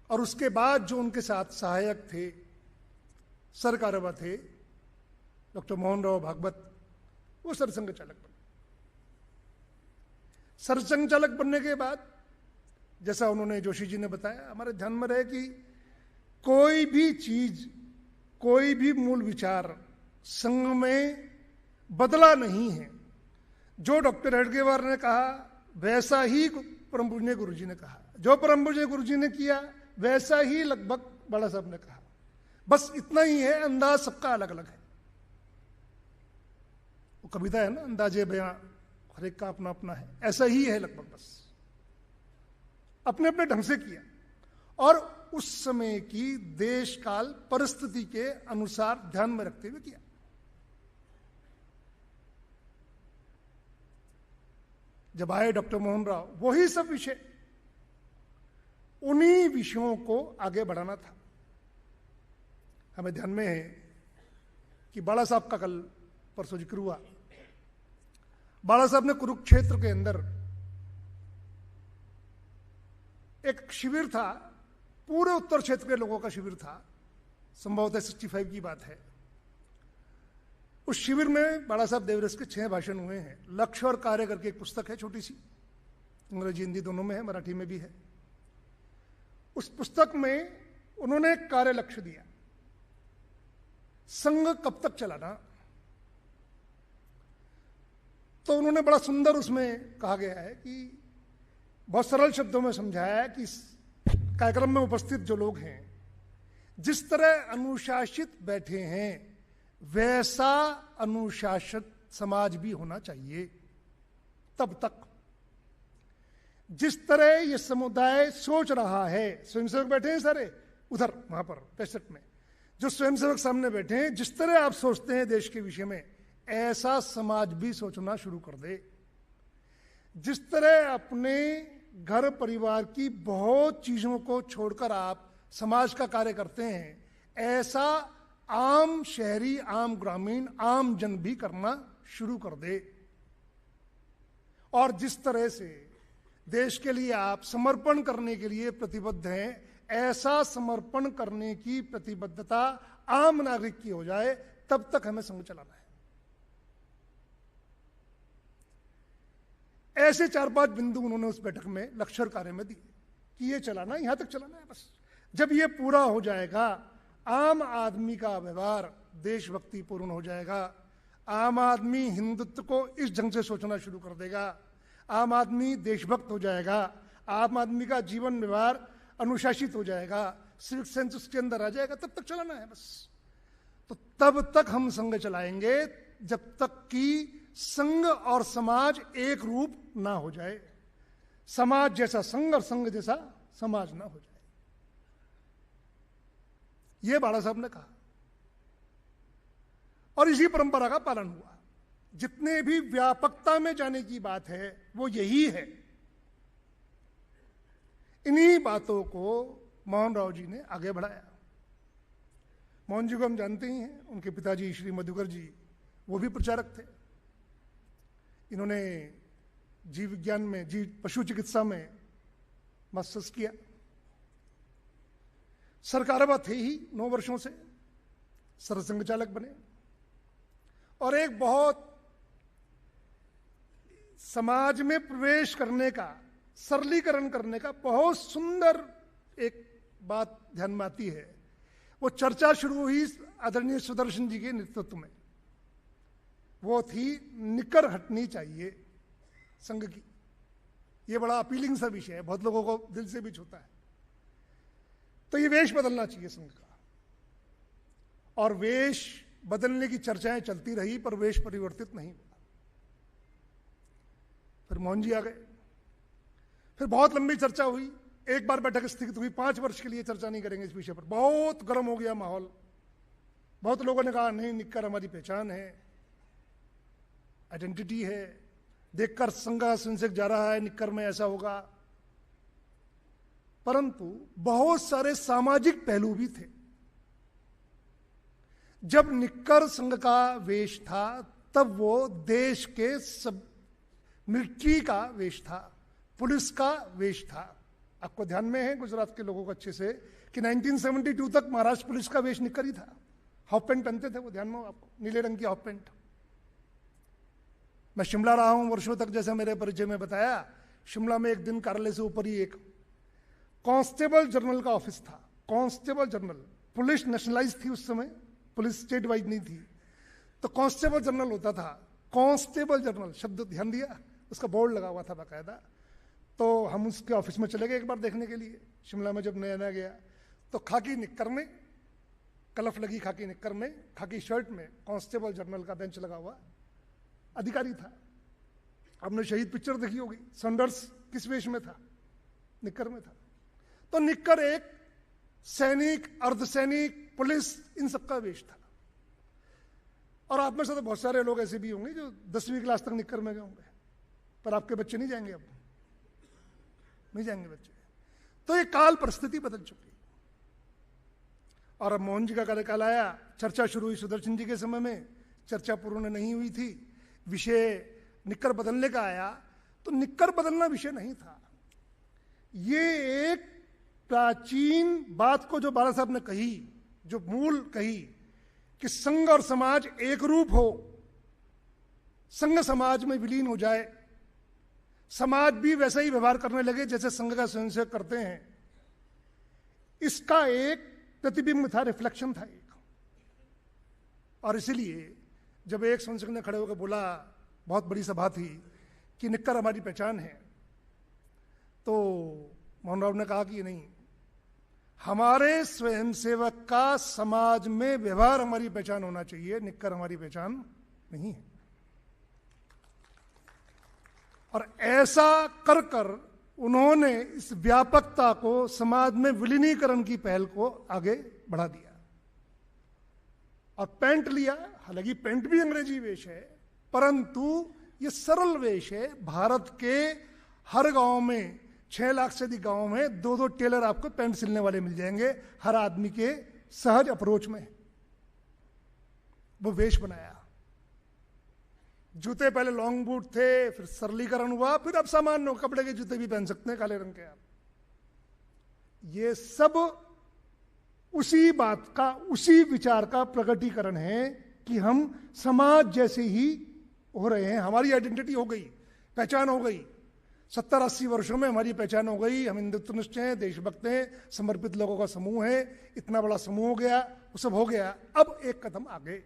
और उसके बाद जो उनके साथ सहायक थे, सरकारवा थे, डॉक्टर मोहन राव भागवत, वो सरसंघ चालक बने। सरसंघ चालक बनने के बाद जैसा उन्होंने जोशी जी ने बताया, हमारे ध्यान में रहे कि कोई भी चीज, कोई भी मूल विचार संघ में बदला नहीं है। जो डॉक्टर हेडगेवार ने कहा वैसा ही परम पूज्य गुरुजी ने कहा, जो परम पूज्य गुरुजी ने किया वैसा ही लगभग बाला साहब ने कहा। बस इतना ही है, अंदाज सबका अलग अलग है। वो कविता है ना, अंदाजे बयां हर एक का अपना अपना है, ऐसा ही है लगभग। बस अपने अपने ढंग से किया और उस समय की देश काल परिस्थिति के अनुसार ध्यान में रखते हुए किया। जब आए डॉक्टर मोहन राव, वही सब विषय, उन्हीं विषयों को आगे बढ़ाना था। हमें ध्यान में है कि बाला साहब का कल परसों जिक्र हुआ। बाला साहब ने कुरुक्षेत्र के अंदर एक शिविर था, पूरे उत्तर क्षेत्र के लोगों का शिविर था, संभवतः 65 की बात है। उस शिविर में बाला साहब देवरस के 6 भाषण हुए हैं। लक्ष्य और कार्य करके एक पुस्तक है, छोटी सी, अंग्रेजी हिंदी दोनों में है, मराठी में भी है। उस पुस्तक में उन्होंने एक कार्य लक्ष्य दिया, संघ कब तक चलाना। तो उन्होंने बड़ा सुंदर उसमें कहा गया है कि बहुत सरल शब्दों में समझाया है कि इस कार्यक्रम में उपस्थित जो लोग हैं, जिस तरह अनुशासित बैठे हैं वैसा अनुशासित समाज भी होना चाहिए। तब तक जिस तरह ये समुदाय सोच रहा है, स्वयंसेवक बैठे हैं सारे उधर वहां पर 65 में, जो स्वयंसेवक सामने बैठे हैं, जिस तरह आप सोचते हैं देश के विषय में, ऐसा समाज भी सोचना शुरू कर दे। जिस तरह अपने घर परिवार की बहुत चीजों को छोड़कर आप समाज का कार्य करते हैं, ऐसा आम शहरी, आम ग्रामीण, आम जन भी करना शुरू कर दे। और जिस तरह से देश के लिए आप समर्पण करने के लिए प्रतिबद्ध हैं, ऐसा समर्पण करने की प्रतिबद्धता आम नागरिक की हो जाए, तब तक हमें संघ चलाना है। ऐसे 4-5 बिंदु उन्होंने उस बैठक में लक्ष्य कार्य में दिए कि ये चलाना, यहां तक चलाना है बस। जब ये पूरा हो जाएगा, आम आदमी का व्यवहार देशभक्ति पूर्ण हो जाएगा। आम आदमी हिंदुत्व को इस ढंग से सोचना शुरू कर देगा, आम आदमी देशभक्त हो जाएगा, आम आदमी का जीवन व्यवहार अनुशासित हो जाएगा, सिविक सेंस उसके अंदर आ जाएगा, तब तक चलाना है बस। तो तब तक हम संघ चलाएंगे जब तक कि संघ और समाज एक रूप ना हो जाए, समाज जैसा संघ और संघ जैसा समाज ना हो जाए। यह बाला साहब ने कहा और इसी परंपरा का पालन हुआ। जितने भी व्यापकता में जाने की बात है वो यही है। इन्हीं बातों को मोहन राव जी ने आगे बढ़ाया। मोहन जी को हम जानते ही हैं, उनके पिताजी श्री मधुकर जी वो भी प्रचारक थे। इन्होंने जीव विज्ञान में, जीव पशु चिकित्सा में मास्टर्स किया। सरकारवा थे ही 9 वर्षों से, सरसंघ चालक बने और एक बहुत समाज में प्रवेश करने का, सरलीकरण करने का बहुत सुंदर एक बात ध्यान में आती है। वो चर्चा शुरू हुई आदरणीय सुदर्शन जी के नेतृत्व में, वो थी निकर हटनी चाहिए संघ की। ये बड़ा अपीलिंग सा विषय है, बहुत लोगों को दिल से भी छूता है। तो ये वेश बदलना चाहिए संघ का, और वेश बदलने की चर्चाएं चलती रही पर वेश परिवर्तित नहीं हुआ। फिर मोहन जी आ गए, फिर बहुत लंबी चर्चा हुई। एक बार बैठक स्थगित हुई, 5 वर्ष के लिए चर्चा नहीं करेंगे इस विषय पर। बहुत गर्म हो गया माहौल। बहुत लोगों ने कहा नहीं, निक्कर हमारी पहचान है, आइडेंटिटी है, देखकर संघ स्वयंसेवक जा रहा है निक्कर में, ऐसा होगा। परंतु बहुत सारे सामाजिक पहलू भी थे। जब निक्कर संघ का वेश था तब वो देश के सब मिलिट्री का वेश था, पुलिस का वेश था। आपको ध्यान में है गुजरात के लोगों को अच्छे से कि 1972 तक महाराष्ट्र पुलिस का वेश निक्कर ही था। हाफ पैंट पहनते थे वो, ध्यान में हो आपको, नीले रंग की हाफ पैंट। मैं शिमला रहा हूं वर्षों तक, जैसे मेरे परिचय में बताया। शिमला में एक दिन कार्यालय से ऊपर ही एक कांस्टेबल जनरल का ऑफिस था। कांस्टेबल जनरल, पुलिस नेशनलाइज थी उस समय, पुलिस स्टेट वाइज नहीं थी, तो कांस्टेबल जनरल होता था। कांस्टेबल जनरल शब्द ध्यान दिया, उसका बोर्ड लगा हुआ था बाकायदा। तो हम उसके ऑफिस में चले गए एक बार देखने के लिए, शिमला में जब नया नया गया। तो खाकी निक्कर में, कलफ लगी खाकी निक्कर में, खाकी शर्ट में कांस्टेबल जनरल का बेंच लगा हुआ अधिकारी था। आपने शहीद पिक्चर देखी होगी, सैंडर्स किस वेश में था? निक्कर में था। तो निक्कर एक सैनिक, अर्धसैनिक, पुलिस, इन सबका वेश था। और आप में से तो बहुत सारे लोग ऐसे भी होंगे जो 10वीं क्लास तक निक्कर में गए होंगे, पर आपके बच्चे नहीं जाएंगे, अब नहीं जाएंगे बच्चे। तो ये काल परिस्थिति बदल चुकी। और अब मोहन जी का कार्यकाल आया, चर्चा शुरू हुई सुदर्शन जी के समय में, चर्चा पूर्ण नहीं हुई थी, विषय निक्कर बदलने का आया। तो निक्कर बदलना विषय नहीं था। ये एक प्राचीन बात को जो बाला साहब ने कही, जो मूल कही कि संघ और समाज एक रूप हो, संघ समाज में विलीन हो जाए, समाज भी वैसा ही व्यवहार करने लगे जैसे संघ का स्वयंसेवक करते हैं, इसका एक प्रतिबिंब था, रिफ्लेक्शन था एक। और इसीलिए जब एक स्वयंसेवक ने खड़े होकर बोला, बहुत बड़ी सभा थी, कि निक्कर हमारी पहचान है, तो मोहन राव ने कहा कि नहीं, हमारे स्वयंसेवक का समाज में व्यवहार हमारी पहचान होना चाहिए, निक्कर हमारी पहचान नहीं है। और ऐसा कर कर उन्होंने इस व्यापकता को, समाज में विलीनीकरण की पहल को आगे बढ़ा दिया। और पैंट लिया, हालांकि पैंट भी अंग्रेजी वेश है, परंतु ये सरल वेश है। भारत के हर गांव में, 6 लाख से अधिक गांव में 2-2 टेलर आपको पैंट सिलने वाले मिल जाएंगे, हर आदमी के सहज अप्रोच में वो वेश बनाया। जूते पहले लॉन्ग बूट थे, फिर सरलीकरण हुआ, फिर अब सामान्य कपड़े के जूते भी पहन सकते हैं काले रंग के आप। ये सब उसी बात का, उसी विचार का प्रकटीकरण है कि हम समाज जैसे ही हो रहे हैं। हमारी आइडेंटिटी हो गई, पहचान हो गई। 70-80 वर्षों में हमारी पहचान हो गई। हम हिंदुत्वनिष्ठ हैं, देशभक्त हैं, समर्पित लोगों का समूह है। इतना बड़ा समूह हो गया, वो सब हो गया। अब एक कदम आगे,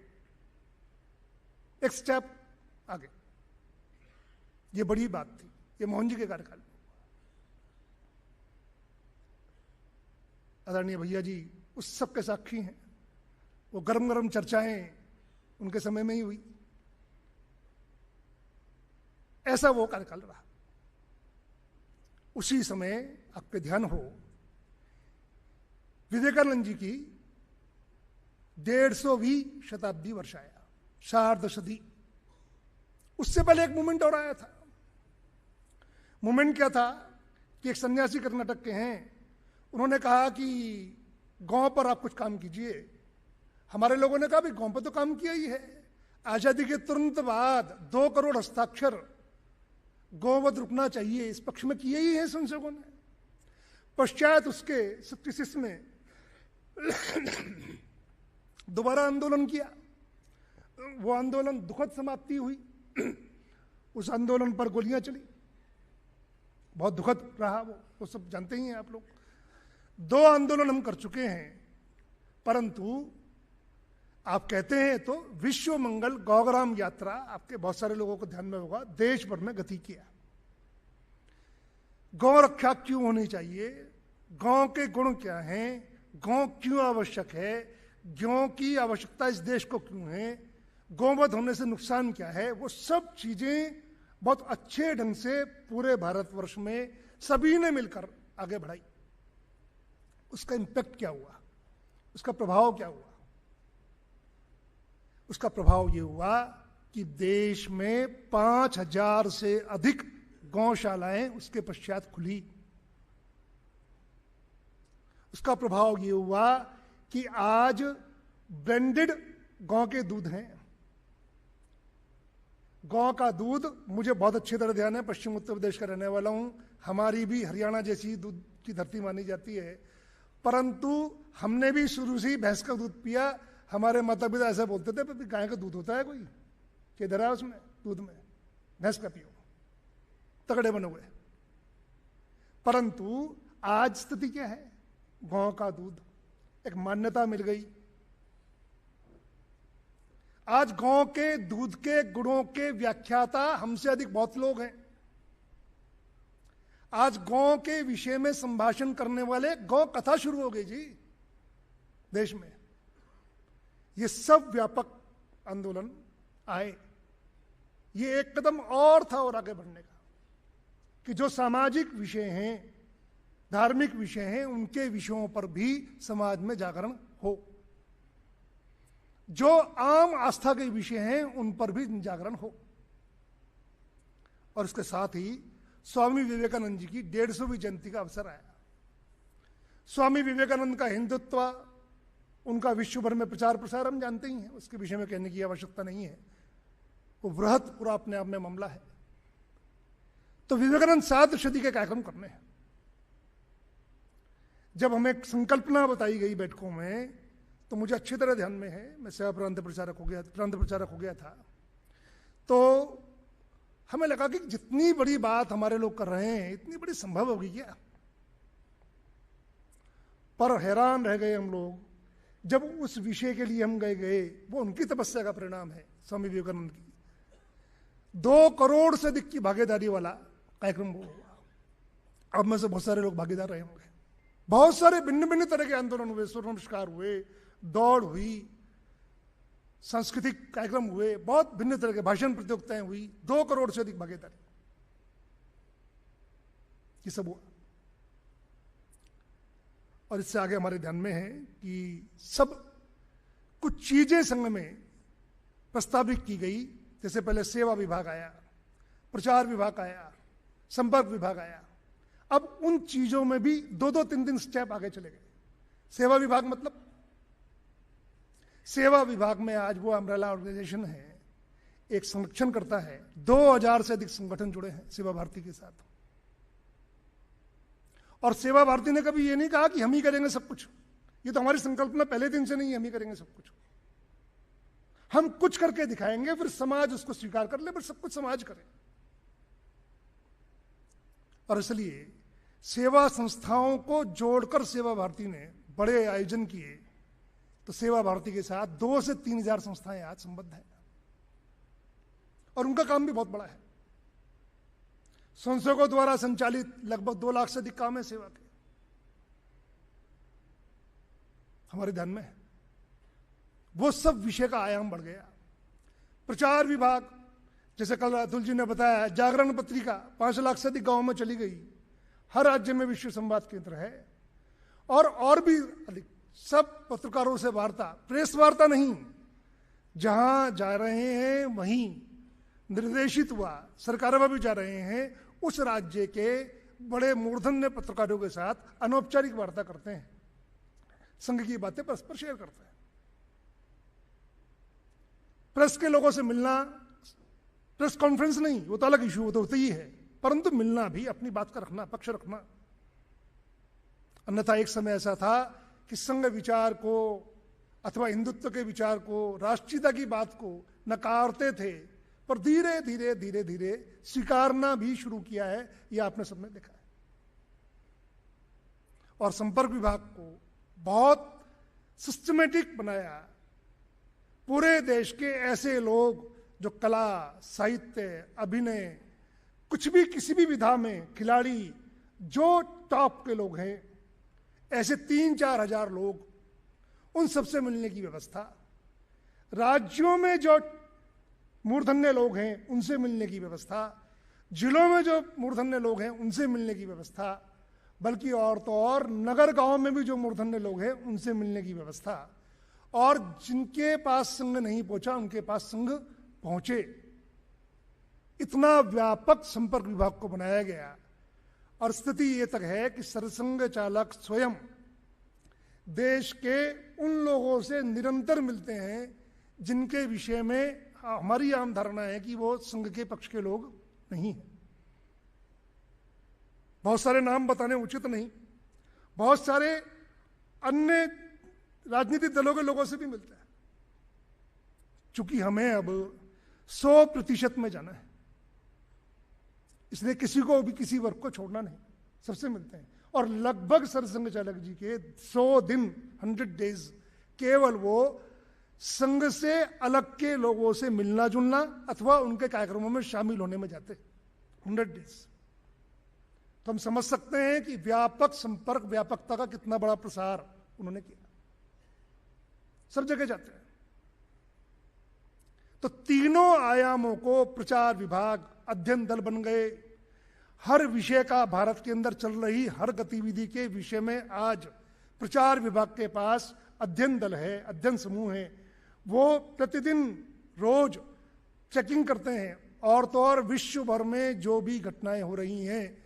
एक स्टेप आगे। ये बड़ी बात थी, ये मोहन जी के कार्यकाल में। आदरणीय भैया जी उस सब के साक्षी हैं। वो गरम गरम चर्चाएं उनके समय में ही हुई। ऐसा वो कार्यकाल रहा। उसी समय आपके ध्यान हो, विवेकानंद जी की 150वीं शताब्दी वर्ष आया, शारदशदी। उससे पहले एक मूवमेंट और आया था। मूवमेंट क्या था कि एक सन्यासी कर्नाटक के हैं, उन्होंने कहा कि गांव पर आप कुछ काम कीजिए। हमारे लोगों ने कहा भाई गांव पर तो काम किया ही है। आजादी के तुरंत बाद 2 करोड़ हस्ताक्षर गौवध रुकना चाहिए, इस पक्ष में किए ही हैं संसदों ने। पश्चात उसके 76 में दोबारा आंदोलन किया। वो आंदोलन दुखद समाप्ति हुई। उस आंदोलन पर गोलियां चली, बहुत दुखद रहा वो सब जानते ही हैं आप लोग। 2 आंदोलन हम कर चुके हैं, परंतु आप कहते हैं तो विश्व मंगल गौग्राम यात्रा आपके बहुत सारे लोगों को ध्यान में होगा, देश भर में गति किया। गौ रक्षा क्यों होनी चाहिए, गौ के गुण क्या हैं, गौ क्यों आवश्यक है, गौ की आवश्यकता इस देश को क्यों है, गौवध होने से नुकसान क्या है, वो सब चीजें बहुत अच्छे ढंग से पूरे भारतवर्ष में सभी ने मिलकर आगे बढ़ाई। उसका इंपैक्ट क्या हुआ, उसका प्रभाव क्या हुआ? उसका प्रभाव यह हुआ कि देश में 5000 से अधिक गौशालाएं उसके पश्चात खुली। उसका प्रभाव ये हुआ कि आज ब्रांडेड गांव के दूध हैं। गांव का दूध मुझे बहुत अच्छी तरह ध्यान है, पश्चिम उत्तर प्रदेश का रहने वाला हूं, हमारी भी हरियाणा जैसी दूध की धरती मानी जाती है, परंतु हमने भी शुरू से ही भैंस का दूध पिया। हमारे माता पिता ऐसा बोलते थे, गाय का दूध होता है कोई, किधर है उसमें दूध में, भैंस का पियो, तगड़े बनोगे। परंतु आज स्थिति क्या है, गांव का दूध एक मान्यता मिल गई। आज गांव के दूध के गुणों के व्याख्याता हमसे अधिक बहुत लोग हैं। आज गांव के विषय में संभाषण करने वाले गौ कथा शुरू हो गई जी देश में। ये सब व्यापक आंदोलन आए, ये एक कदम और था और आगे बढ़ने का, कि जो सामाजिक विषय हैं, धार्मिक विषय हैं, उनके विषयों पर भी समाज में जागरण हो। जो आम आस्था के विषय हैं उन पर भी जागरण हो। और इसके साथ ही स्वामी विवेकानंद जी की 150वीं जयंती का अवसर आया। स्वामी विवेकानंद का हिंदुत्व, उनका विश्व भर में प्रचार प्रसार हम जानते ही हैं, उसके विषय में कहने की आवश्यकता नहीं है, वो बृहत पूरा अपने आप में मामला है। तो विवेकानंद सार्धशती के कार्यक्रम करने हैं। जब हमें संकल्पना बताई गई बैठकों में, तो मुझे अच्छी तरह ध्यान में है, मैं सेवा प्रांत प्रचारक हो गया था, तो हमें लगा कि जितनी बड़ी बात हमारे लोग कर रहे हैं इतनी बड़ी संभव होगी क्या। पर हैरान रह गए हम लोग जब उस विषय के लिए हम गए, वो उनकी तपस्या का परिणाम है, स्वामी विवेकानंद की। 2 करोड़ से अधिक की भागीदारी वाला कार्यक्रम वो हुआ। अब में से बहुत सारे लोग भागीदार रहे होंगे। बहुत सारे भिन्न भिन्न तरह के आंदोलन हुए, सूर्य नमस्कार हुए, दौड़ हुई, सांस्कृतिक कार्यक्रम हुए, बहुत भिन्न तरह के भाषण प्रतियोगिताएं हुई, 2 करोड़ से अधिक भागीदारी, ये सब हुआ। और इससे आगे हमारे ध्यान में है कि सब कुछ चीजें संघ में प्रस्तावित की गई। जैसे पहले सेवा विभाग आया, प्रचार विभाग आया, संपर्क विभाग आया। अब उन चीजों में भी 2-2, 3-3 स्टेप आगे चले गए। सेवा विभाग मतलब, सेवा विभाग में आज वो अम्ब्रेला ऑर्गेनाइजेशन है, एक संरक्षण करता है। 2000 से अधिक संगठन जुड़े हैं सेवा भारती के साथ। और सेवा भारती ने कभी ये नहीं कहा कि हम ही करेंगे सब कुछ। ये तो हमारी संकल्पना पहले दिन से नहीं है, हम ही करेंगे सब कुछ। हम कुछ करके दिखाएंगे, फिर समाज उसको स्वीकार कर ले, फिर सब कुछ समाज करे। और इसलिए सेवा संस्थाओं को जोड़कर सेवा भारती ने बड़े आयोजन किए। तो सेवा भारती के साथ 2 से 3 हजार संस्थाएं आज संबद्ध हैं, और उनका काम भी बहुत बड़ा है। संस्थाओं द्वारा संचालित लगभग 2 लाख से अधिक काम है सेवा के, हमारे ध्यान में है। वो सब विषय का आयाम बढ़ गया। प्रचार विभाग, जैसे कल अतुल जी ने बताया, जागरण पत्रिका 5 लाख से अधिक गांवों में चली गई, हर राज्य में विश्व संवाद केंद्र है। और भी अधिक, सब पत्रकारों से वार्ता, प्रेस वार्ता नहीं, जहां जा रहे हैं वहीं निर्देशित हुआ, सरकारों में भी जा रहे हैं, उस राज्य के बड़े मूर्धन्य पत्रकारों के साथ अनौपचारिक वार्ता करते हैं, संघ की बातें परस्पर शेयर करते हैं। प्रेस के लोगों से मिलना, प्रेस कॉन्फ्रेंस नहीं, वो तो अलग इशू, वो तो होता ही है, परंतु मिलना भी, अपनी बात का रखना, पक्ष रखना। अन्यथा एक समय ऐसा था कि संघ विचार को अथवा हिंदुत्व के विचार को, राष्ट्रीयता की बात को नकारते थे, पर धीरे धीरे धीरे धीरे स्वीकारना भी शुरू किया है, यह आपने सबने देखा है। और संपर्क विभाग को बहुत सिस्टमेटिक बनाया। पूरे देश के ऐसे लोग जो कला, साहित्य, अभिनय, कुछ भी किसी भी विधा में खिलाड़ी, जो टॉप के लोग हैं, ऐसे 3-4 हजार लोग, उन सबसे मिलने की व्यवस्था। राज्यों में जो मूर्धन्य लोग हैं उनसे मिलने की व्यवस्था, जिलों में जो मूर्धन्य लोग हैं उनसे मिलने की व्यवस्था, बल्कि और तो और नगर गांव में भी जो मूर्धन्य लोग हैं उनसे मिलने की व्यवस्था। और जिनके पास संघ नहीं पहुंचा उनके पास संघ पहुंचे, इतना व्यापक संपर्क विभाग को बनाया गया। और स्थिति ये तक है कि सरसंघ चालक स्वयं देश के उन लोगों से निरंतर मिलते हैं जिनके विषय में हमारी आम धारणा है कि वो संघ के पक्ष के लोग नहीं हैं। बहुत सारे नाम बताने उचित नहीं, बहुत सारे अन्य राजनीतिक दलों के लोगों से भी मिलता है। चूंकि हमें अब 100% में जाना है, इसलिए किसी को भी किसी वर्ग को छोड़ना नहीं, सबसे मिलते हैं। और लगभग सरसंघ चालक जी के 100 दिन 100 डेज केवल वो संघ से अलग के लोगों से मिलना जुलना अथवा उनके कार्यक्रमों में शामिल होने में जाते 100 डेज। तो हम समझ सकते हैं कि व्यापक संपर्क, व्यापकता का कितना बड़ा प्रसार उन्होंने किया। सब जगह जाते हैं। तो तीनों आयामों को प्रचार विभाग, अध्ययन दल बन गए। हर विषय का भारत के अंदर चल रही हर गतिविधि के विषय में आज प्रचार विभाग के पास अध्ययन दल है, अध्ययन समूह है। वो प्रतिदिन रोज चेकिंग करते हैं और तो और विश्व भर में जो भी घटनाएं हो रही हैं,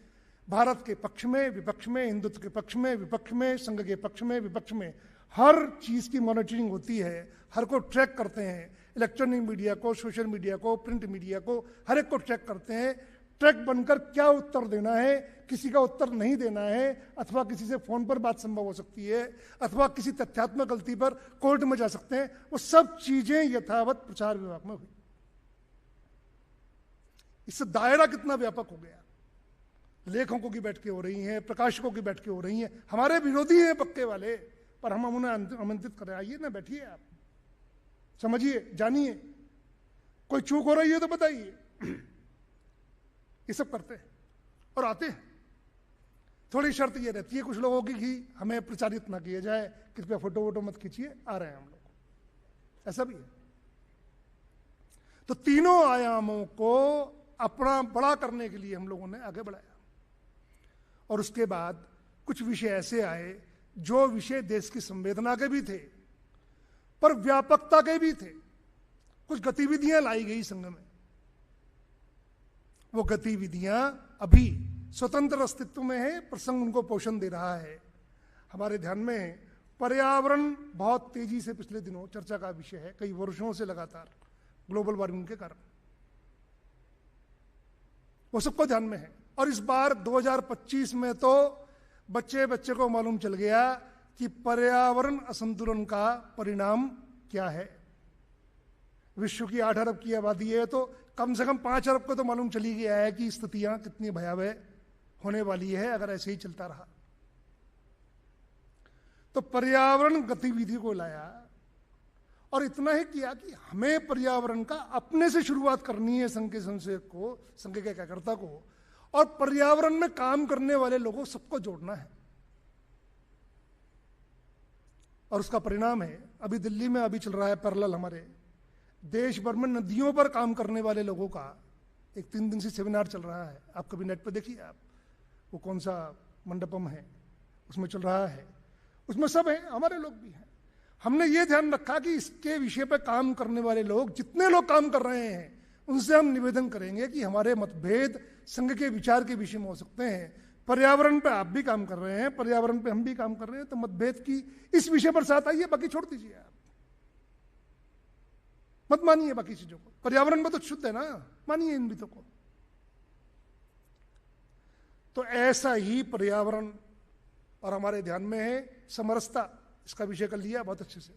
भारत के पक्ष में, विपक्ष में, हिंदुत्व के पक्ष में, विपक्ष में, संघ के पक्ष में, विपक्ष में, हर चीज की मॉनिटरिंग होती है। हर को ट्रैक करते हैं, इलेक्ट्रॉनिक मीडिया को, सोशल मीडिया को, प्रिंट मीडिया को, हर एक को ट्रैक करते हैं। ट्रैक बनकर क्या उत्तर देना है, किसी का उत्तर नहीं देना है, अथवा किसी से फोन पर बात संभव हो सकती है, अथवा किसी तथ्यात्मक गलती पर कोर्ट में जा सकते हैं, वो सब चीजें यथावत प्रचार विभाग में हुई। इससे दायरा कितना व्यापक हो गया। लेखकों की बैठकें हो रही हैं, प्रकाशकों की बैठकें हो रही हैं। हमारे विरोधी हैं पक्के वाले, पर हम उन्हें आमंत्रित करें, आइए ना, बैठिए, आप समझिए, जानिए, कोई चूक हो रही है तो बताइए। ये सब करते हैं और आते हैं। थोड़ी शर्त ये रहती है कुछ लोगों की कि हमें प्रचारित ना किया जाए, कृपया फोटो वोटो मत खींचिए, आ रहे हैं हम लोग, ऐसा भी है। तो तीनों आयामों को अपना बड़ा करने के लिए हम लोगों ने आगे बढ़ाया। और उसके बाद कुछ विषय ऐसे आए जो विषय देश की संवेदना के भी थे पर व्यापकता के भी थे। कुछ गतिविधियां लाई गई संघ में, वो गतिविधियां अभी स्वतंत्र अस्तित्व में है, प्रसंग उनको पोषण दे रहा है। हमारे ध्यान में है पर्यावरण, बहुत तेजी से पिछले दिनों चर्चा का विषय है, कई वर्षों से लगातार ग्लोबल वार्मिंग के कारण, वो सबको ध्यान में है। और इस बार 2025 में तो बच्चे बच्चे को मालूम चल गया कि पर्यावरण असंतुलन का परिणाम क्या है। विश्व की 8 अरब की आबादी है, तो कम से कम 5 अरब को तो मालूम चली गया है कि स्थितियां कितनी भयावह होने वाली है अगर ऐसे ही चलता रहा। तो पर्यावरण गतिविधि को लाया और इतना ही किया कि हमें पर्यावरण का अपने से शुरुआत करनी है, संघ के संशय को, संघ के कार्यकर्ता को, और पर्यावरण में काम करने वाले लोगों सबको जोड़ना है। और उसका परिणाम है, अभी दिल्ली में अभी चल रहा है पैरेलल, हमारे देश भर में नदियों पर काम करने वाले लोगों का एक 3 दिन से सेमिनार चल रहा है। आप कभी नेट पर देखिए, आप वो कौन सा मंडपम है, उसमें चल रहा है, उसमें सब है, हमारे लोग भी हैं। हमने ये ध्यान रखा कि इसके विषय पर काम करने वाले लोग, जितने लोग काम कर रहे हैं, उनसे हम निवेदन करेंगे कि हमारे मतभेद संघ के विचार के विषय में हो सकते हैं। पर्यावरण पे आप भी काम कर रहे हैं, पर्यावरण पे हम भी काम कर रहे हैं, तो मतभेद की इस विषय पर साथ आइए, बाकी छोड़ दीजिए, आप मत मानिए बाकी चीजों को। पर्यावरण में तो शुद्ध है ना, मानिए इन विषयों को। तो ऐसा ही पर्यावरण और हमारे ध्यान में है समरसता, इसका विषय कर लिया बहुत अच्छे से।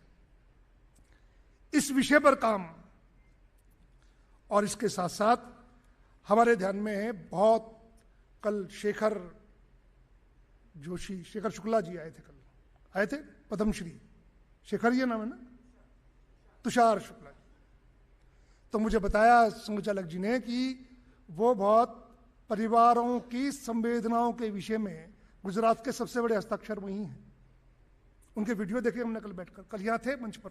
इस विषय पर काम, और इसके साथ साथ हमारे ध्यान में है बहुत, कल शेखर जोशी, शेखर शुक्ला जी आए थे, कल आए थे, पद्मश्री शेखर, ये नाम है ना, तुषार शुक्ला जी। तो मुझे बताया संघ चालक जी ने कि वो बहुत परिवारों की संवेदनाओं के विषय में गुजरात के सबसे बड़े हस्ताक्षर वही हैं। उनके वीडियो देखे हमने कल बैठकर, कल यहां थे मंच पर।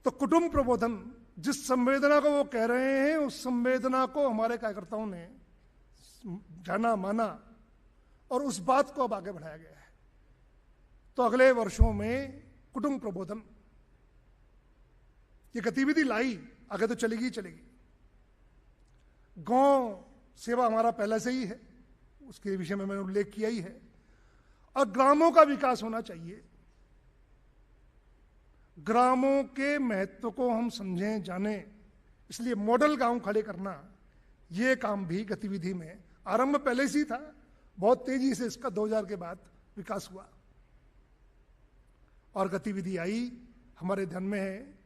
तो कुटुंब प्रबोधन, जिस संवेदना को वो कह रहे हैं, उस संवेदना को हमारे कार्यकर्ताओं ने जाना, माना, और उस बात को अब आगे बढ़ाया गया है। तो अगले वर्षों में कुटुंब प्रबोधन ये गतिविधि लाई, आगे तो चलेगी ही चलेगी। गौ सेवा हमारा पहले से ही है, उसके विषय में मैंने उल्लेख किया ही है। और ग्रामों का विकास होना चाहिए। ग्रामों के महत्व को हम समझें, जानें, इसलिए मॉडल गांव खड़े करना, ये काम भी गतिविधि में आरंभ पहले से ही था, बहुत तेजी से इसका 2000 के बाद विकास हुआ और गतिविधि आई। हमारे ध्यान में है,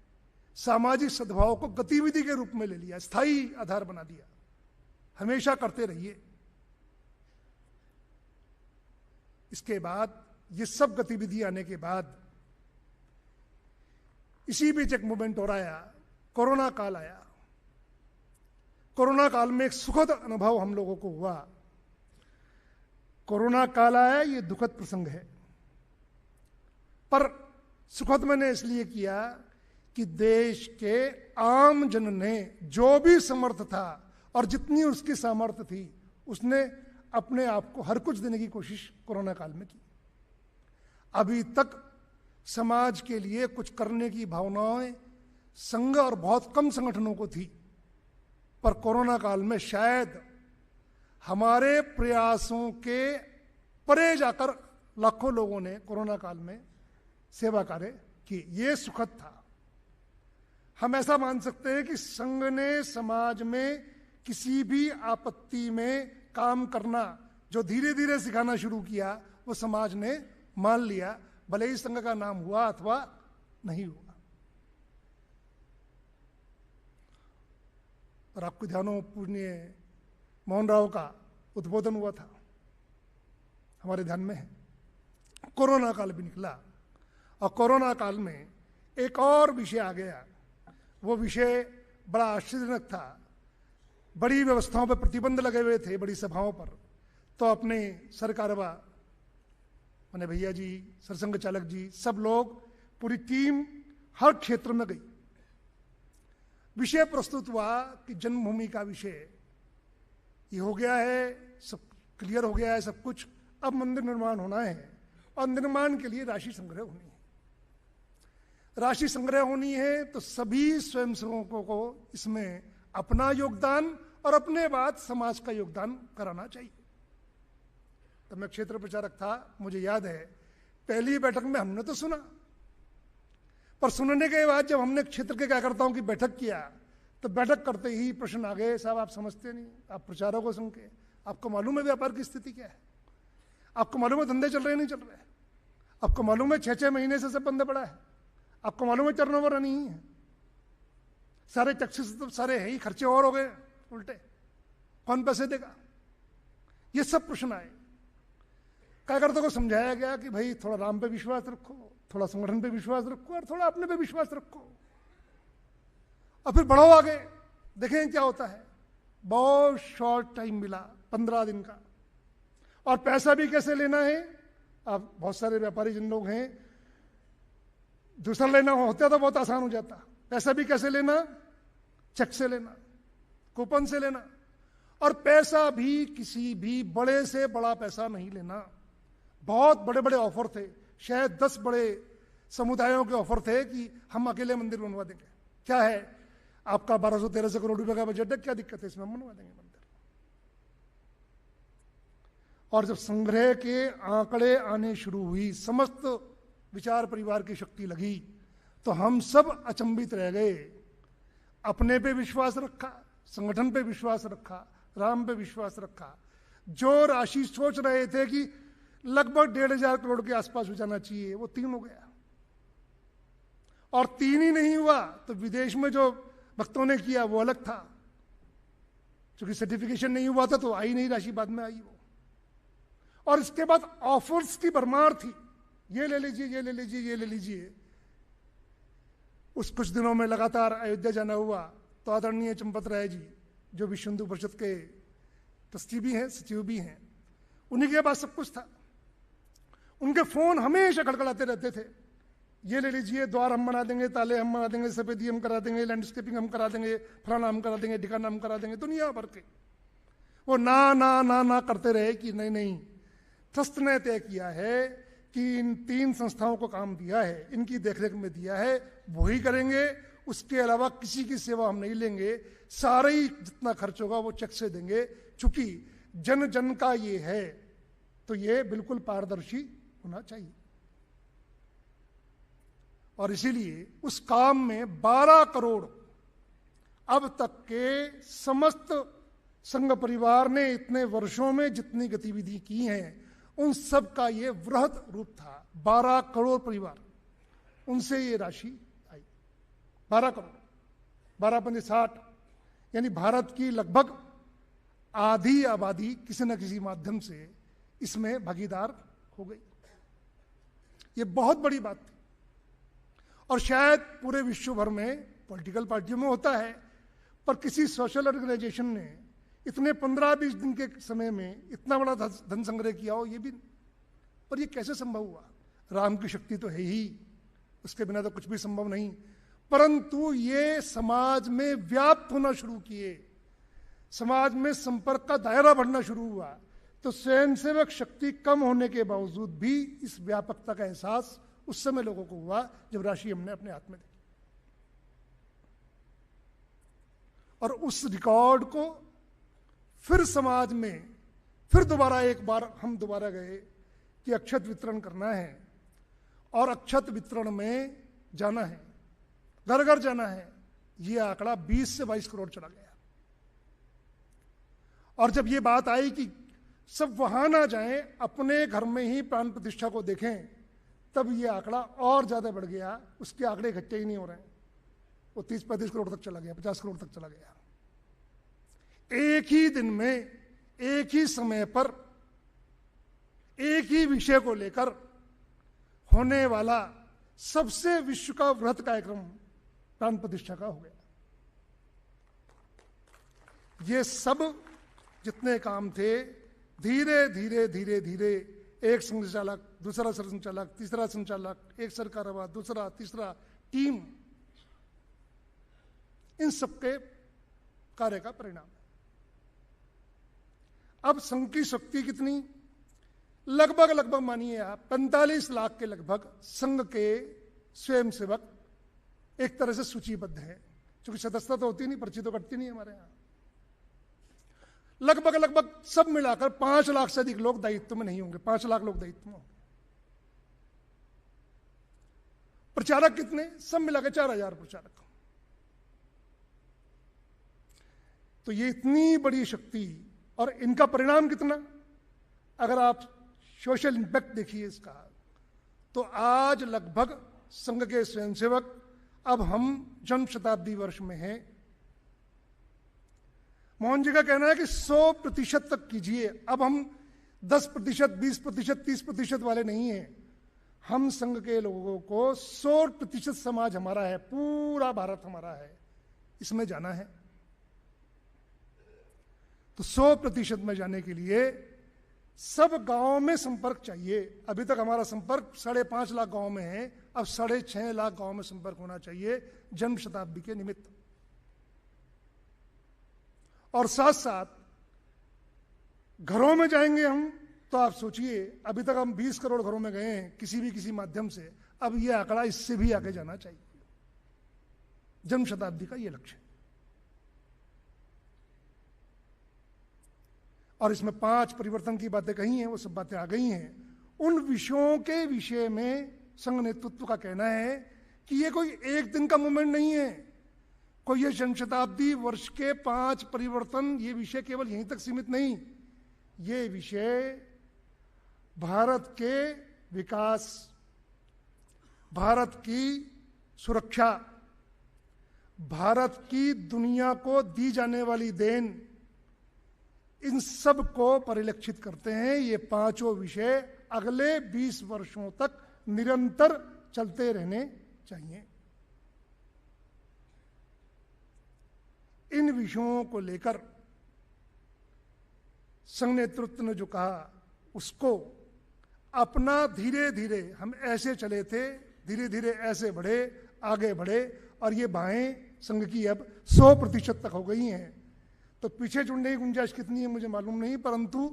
सामाजिक सद्भाव को गतिविधि के रूप में ले लिया, स्थायी आधार बना दिया, हमेशा करते रहिए। इसके बाद ये सब गतिविधि आने के बाद इसी बीच एक मूवमेंट और आया, कोरोना काल आया। कोरोना काल में एक सुखद अनुभव हम लोगों को हुआ। कोरोना काल आया, ये दुखद प्रसंग है, पर सुखद मैंने इसलिए किया कि देश के आम जन ने जो भी समर्थ था और जितनी उसकी सामर्थ्य थी, उसने अपने आप को हर कुछ देने की कोशिश कोरोना काल में की। अभी तक समाज के लिए कुछ करने की भावनाएं संघ और बहुत कम संगठनों को थी, पर कोरोना काल में शायद हमारे प्रयासों के परे जाकर लाखों लोगों ने कोरोना काल में सेवा कार्य की। ये सुखद था। हम ऐसा मान सकते हैं कि संघ ने समाज में किसी भी आपत्ति में काम करना जो धीरे धीरे सिखाना शुरू किया, वो समाज ने मान लिया, भले ही संघ का नाम हुआ अथवा नहीं हुआ। और आपको ध्यान हो, पूज्य मोहन राव का उद्बोधन हुआ था, हमारे ध्यान में है। कोरोना काल भी निकला और कोरोना काल में एक और विषय आ गया। वो विषय बड़ा आश्चर्यजनक था। बड़ी व्यवस्थाओं पर प्रतिबंध लगे हुए थे, बड़ी सभाओं पर, तो अपने सरकारवा मैंने भैया जी, सरसंघ चालक जी, सब लोग, पूरी टीम हर क्षेत्र में गई। विषय प्रस्तुत हुआ कि जन्मभूमि का विषय ये हो गया है, सब क्लियर हो गया है सब कुछ, अब मंदिर निर्माण होना है और निर्माण के लिए राशि संग्रह होनी है। राशि संग्रह होनी है तो सभी स्वयंसेवकों को इसमें अपना योगदान और अपने बाद समाज का योगदान कराना चाहिए। तो मैं क्षेत्र प्रचारक था, मुझे याद है पहली बैठक में हमने तो सुना, पर सुनने के बाद जब हमने क्षेत्र के कार्यकर्ताओं की बैठक किया तो बैठक करते ही प्रश्न आ गए, साहब आप समझते नहीं, आप प्रचारकों को सुन के, आपको मालूम है व्यापार की स्थिति क्या है, आपको मालूम है धंधे चल रहे नहीं चल रहे, आपको मालूम है 6-6 महीने से सब बंद पड़ा है, आपको मालूम है टर्नओवर नहीं है, सारे टैक्सेस तो सारे है ही, खर्चे और हो गए उल्टे, कौन पैसे देगा। ये सब प्रश्न आए। कार्यकर्ताओं को समझाया गया कि भाई थोड़ा राम पे विश्वास रखो, थोड़ा संगठन पे विश्वास रखो और थोड़ा अपने पे विश्वास रखो, और फिर बढ़ो आगे, देखें क्या होता है। बहुत शॉर्ट टाइम मिला, 15 दिन का, और पैसा भी कैसे लेना है। अब बहुत सारे व्यापारी जिन लोग हैं, दूसरा लेना होता तो बहुत आसान हो जाता, पैसा भी कैसे लेना, चेक से लेना, कूपन से लेना, और पैसा भी किसी भी बड़े से बड़ा पैसा नहीं लेना। बहुत बड़े बड़े ऑफर थे, शायद 10 बड़े समुदायों के ऑफर थे कि हम अकेले मंदिर बनवा देंगे। क्या है, आपका 1200-1300 करोड़ रुपए का बजट है, क्या दिक्कत है, इसमें हम बनवा देंगे मंदिर। और जब संग्रह के आंकड़े आने शुरू हुई, समस्त विचार परिवार की शक्ति लगी, तो हम सब अचंभित रह गए। अपने पे विश्वास रखा, संगठन पे विश्वास रखा, राम पे विश्वास रखा। जो राशि सोच रहे थे कि लगभग 1500 करोड़ के आसपास हो जाना चाहिए, वो 3 हो गया। और 3 ही नहीं हुआ तो विदेश में जो भक्तों ने किया वो अलग था, क्योंकि सर्टिफिकेशन नहीं हुआ था तो आई नहीं राशि, बाद में आई वो। और इसके बाद ऑफर्स की भरमार थी, ये ले लीजिए, ये ले लीजिए, ये ले लीजिए। उस कुछ दिनों में लगातार अयोध्या जाना हुआ, तो आदरणीय चंपत राय जी, जो विश्व हिंदू परिषद के ट्रस्टी भी हैं, सचिव भी हैं, उन्हीं के पास सब कुछ था। उनके फोन हमेशा खड़खड़ाते रहते थे, ये ले लीजिए, द्वार हम बना देंगे, ताले हम बना देंगे, सफेदी हम करा देंगे, लैंडस्केपिंग हम करा देंगे, फलाना हम करा देंगे, ठिकाना हम करा देंगे, दुनिया भर के। वो ना ना ना ना करते रहे कि नहीं नहीं, ट्रस्ट ने तय किया है कि इन 3 संस्थाओं को काम दिया है, इनकी देखरेख में दिया है, वही करेंगे, उसके अलावा किसी की सेवा हम नहीं लेंगे, सारे ही जितना खर्च होगा वो चेक से देंगे। चूंकि जन जन का ये है, तो ये बिल्कुल पारदर्शी होना चाहिए। और इसीलिए उस काम में 12 करोड़ अब तक के समस्त संघ परिवार ने इतने वर्षों में जितनी गतिविधि की हैं, उन सब का ये वृहद रूप था। 12 करोड़ परिवार, उनसे ये राशि आई। 12 करोड़, 12 पंजे 60, यानी भारत की लगभग आधी आबादी किसी न किसी माध्यम से इसमें भागीदार हो गई। ये बहुत बड़ी बात थी। और शायद पूरे विश्व भर में पॉलिटिकल पार्टियों में होता है, पर किसी सोशल ऑर्गेनाइजेशन ने इतने 15-20 दिन के समय में इतना बड़ा धन संग्रह किया हो, ये भी। पर ये कैसे संभव हुआ? राम की शक्ति तो है ही, उसके बिना तो कुछ भी संभव नहीं। परंतु ये समाज में व्याप्त होना शुरू किए, समाज में संपर्क का दायरा बढ़ना शुरू हुआ, तो स्वयंसेवक शक्ति कम होने के बावजूद भी इस व्यापकता का एहसास उस समय लोगों को हुआ जब राशि हमने अपने हाथ में देखी। और उस रिकॉर्ड को फिर समाज में फिर दोबारा एक बार हम दोबारा गए कि अक्षत वितरण करना है, और अक्षत वितरण में जाना है, घर घर जाना है। ये आंकड़ा 20 से 22 करोड़ चला गया। और जब ये बात आई कि सब वहां ना जाएं, अपने घर में ही प्राण प्रतिष्ठा को देखें, तब ये आंकड़ा और ज्यादा बढ़ गया। उसके आंकड़े इकट्ठे ही नहीं हो रहे हैं, वो 30-35 करोड़ तक चला गया, 50 करोड़ तक चला गया। एक ही दिन में, एक ही समय पर, एक ही विषय को लेकर होने वाला सबसे विश्व का वृहद कार्यक्रम प्राण प्रतिष्ठा का हो गया। ये सब जितने काम थे, धीरे धीरे धीरे धीरे एक संचालक, दूसरा संचालक, तीसरा संचालक, एक सरकार, दूसरा, तीसरा, टीम, इन सबके कार्य का परिणाम। अब संघ की शक्ति कितनी? लगभग मानिए आप 45 लाख के लगभग संघ के स्वयंसेवक एक तरह से सूचीबद्ध है। क्योंकि सदस्यता तो होती नहीं, पर्ची तो कटती नहीं हमारे यहां। लगभग सब मिलाकर 5 लाख से अधिक लोग दायित्व में नहीं होंगे। 5 लाख लोग दायित्व में होंगे। प्रचारक कितने? सब मिलाकर 4000 प्रचारक। तो ये इतनी बड़ी शक्ति, और इनका परिणाम कितना? अगर आप सोशल इंपैक्ट देखिए इसका, तो आज लगभग संघ के स्वयंसेवक, अब हम जन्म शताब्दी वर्ष में हैं। मोहन जी का कहना है कि 100% तक कीजिए। अब हम 10%, 20%, 30% वाले नहीं हैं। हम संघ के लोगों को 100% समाज हमारा है, पूरा भारत हमारा है, इसमें जाना है। तो 100% में जाने के लिए सब गांवों में संपर्क चाहिए। अभी तक हमारा संपर्क 5.5 लाख गांव में है, अब 6.5 लाख गांव में संपर्क होना चाहिए जन्म शताब्दी के निमित्त। और साथ साथ घरों में जाएंगे हम, तो आप सोचिए, अभी तक हम 20 करोड़ घरों में गए हैं किसी माध्यम से, अब यह आंकड़ा इससे भी आगे जाना चाहिए। जन्म शताब्दी का यह लक्ष्य। और इसमें 5 परिवर्तन की बातें कही हैं, वो सब बातें आ गई हैं। उन विषयों के विषय में संघ नेतृत्व का कहना है कि ये कोई एक दिन का मूवमेंट नहीं है, कोई ये जन्म शताब्दी वर्ष के 5 परिवर्तन, ये विषय केवल यहीं तक सीमित नहीं। ये विषय भारत के विकास, भारत की सुरक्षा, भारत की दुनिया को दी जाने वाली देन, इन सब को परिलक्षित करते हैं। ये 5 विषय अगले 20 वर्षों तक निरंतर चलते रहने चाहिए। इन विषयों को लेकर संघ नेतृत्व ने जो कहा, उसको अपना धीरे धीरे, हम ऐसे चले थे, धीरे धीरे ऐसे बढ़े, आगे बढ़े, और ये बाहें संघ की अब 100% तक हो गई हैं। तो पीछे जुड़ने की गुंजाइश कितनी है मुझे मालूम नहीं, परंतु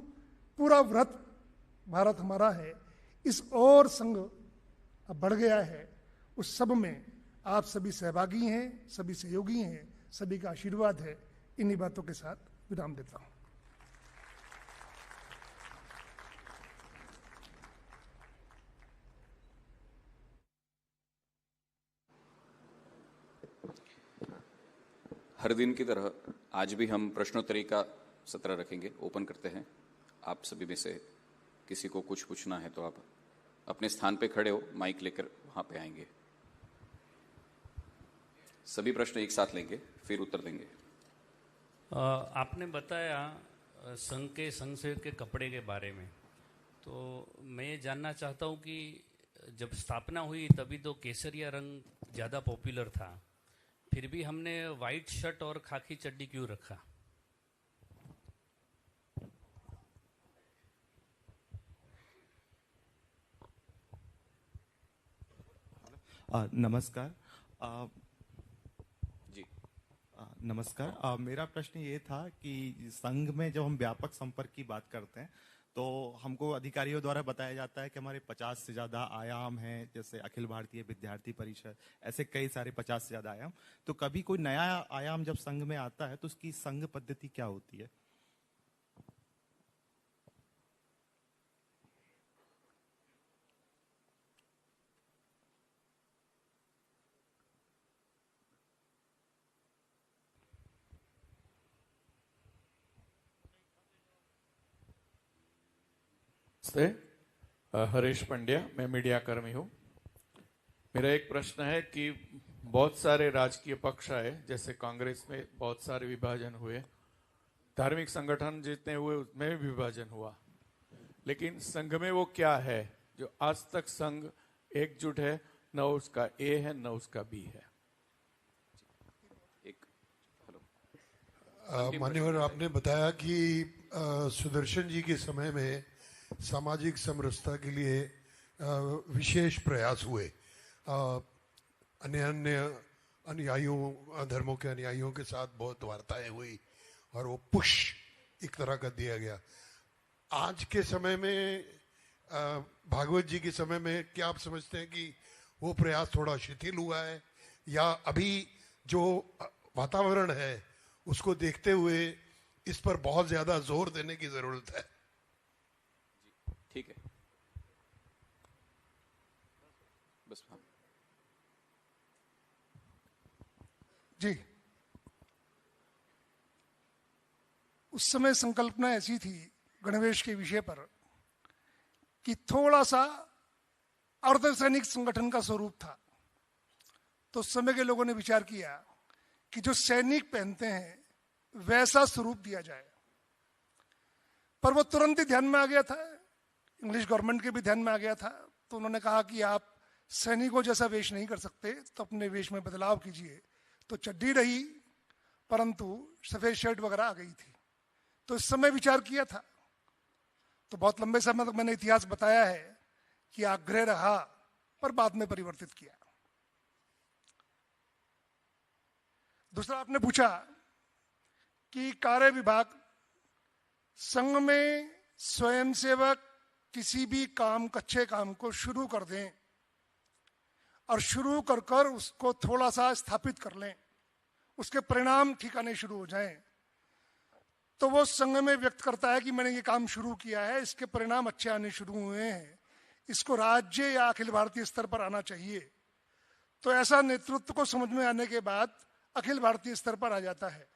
पूरा व्रत भारत हमारा है। इस और संघ अब बढ़ गया है। उस सब में आप सभी सहभागी हैं, सभी सहयोगी हैं, सभी का आशीर्वाद है। इन्हीं बातों के साथ विराम देता हूं। हर दिन की तरह आज भी हम प्रश्नोत्तरी का सत्र रखेंगे। ओपन करते हैं। आप सभी में से किसी को कुछ पूछना है तो आप अपने स्थान पे खड़े हो, माइक लेकर वहां पे आएंगे। सभी प्रश्न एक साथ लेंगे, फिर उत्तर देंगे। आपने बताया संघ सेवक के कपड़े के बारे में, तो मैं ये जानना चाहता हूँ कि जब स्थापना हुई तभी तो केसरिया रंग ज़्यादा पॉपुलर था, फिर भी हमने वाइट शर्ट और खाकी चड्डी क्यों रखा? नमस्कार। जी नमस्कार। मेरा प्रश्न ये था कि संघ में जब हम व्यापक संपर्क की बात करते हैं तो हमको अधिकारियों द्वारा बताया जाता है कि हमारे 50 से ज़्यादा आयाम हैं, जैसे अखिल भारतीय विद्यार्थी परिषद, ऐसे कई सारे 50 से ज़्यादा आयाम। तो कभी कोई नया आयाम जब संघ में आता है तो उसकी संघ पद्धति क्या होती है? हरीश पंड्या, मैं मीडिया कर्मी हूँ। मेरा एक प्रश्न है कि बहुत सारे राजकीय पक्ष आए, जैसे कांग्रेस में बहुत सारे विभाजन हुए, धार्मिक संगठन जितने हुए उसमें भी विभाजन हुआ, लेकिन संघ में वो क्या है जो आज तक संघ एकजुट है? न उसका ए है न उसका बी है। मान्यवर, आपने बताया कि सुदर्शन जी के समय में सामाजिक समरसता के लिए विशेष प्रयास हुए। अन्य अन्य अनुयायियों, धर्मों के अनुयायियों के साथ बहुत वार्ताएं हुई और वो पुश एक तरह का दिया गया। आज के समय में, भागवत जी के समय में, क्या आप समझते हैं कि वो प्रयास थोड़ा शिथिल हुआ है, या अभी जो वातावरण है उसको देखते हुए इस पर बहुत ज्यादा जोर देने की जरूरत है? ठीक है, बस हाँ। जी, उस समय संकल्पना ऐसी थी गणवेश के विषय पर कि थोड़ा सा अर्धसैनिक संगठन का स्वरूप था। तो उस समय के लोगों ने विचार किया कि जो सैनिक पहनते हैं वैसा स्वरूप दिया जाए, पर वो तुरंत ही ध्यान में आ गया था, इंग्लिश गवर्नमेंट के भी ध्यान में आ गया था। तो उन्होंने कहा कि आप सैनिकों जैसा वेश नहीं कर सकते, तो अपने वेश में बदलाव कीजिए। तो चड्डी रही, परंतु सफेद शर्ट वगैरह आ गई थी। तो इस समय विचार किया था। तो बहुत लंबे समय तक मैंने इतिहास बताया है कि आग्रह रहा, पर बाद में परिवर्तित किया। दूसरा, आपने पूछा कि कार्य विभाग, संघ में स्वयंसेवक किसी भी काम, कच्चे काम को शुरू कर दें और शुरू कर कर उसको थोड़ा सा स्थापित कर लें, उसके परिणाम ठीक आने शुरू हो जाएं, तो वो संघ में व्यक्त करता है कि मैंने ये काम शुरू किया है, इसके परिणाम अच्छे आने शुरू हुए हैं, इसको राज्य या अखिल भारतीय स्तर पर आना चाहिए। तो ऐसा नेतृत्व को समझ में आने के बाद अखिल भारतीय स्तर पर आ जाता है।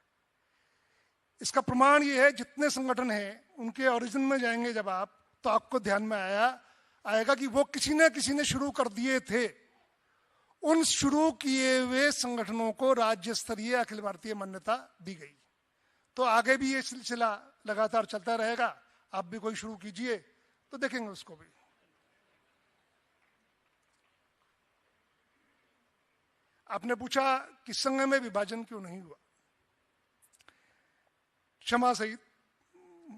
इसका प्रमाण ये है, जितने संगठन हैं उनके ओरिजिन में जाएंगे जब आप, तो आपको ध्यान में आएगा कि वो किसी ने शुरू कर दिए थे। उन शुरू किए हुए संगठनों को राज्य स्तरीय अखिल भारतीय मान्यता दी गई। तो आगे भी ये सिलसिला लगातार चलता रहेगा। आप भी कोई शुरू कीजिए तो देखेंगे उसको भी। आपने पूछा कि संघ में विभाजन क्यों नहीं हुआ। क्षमा सहित,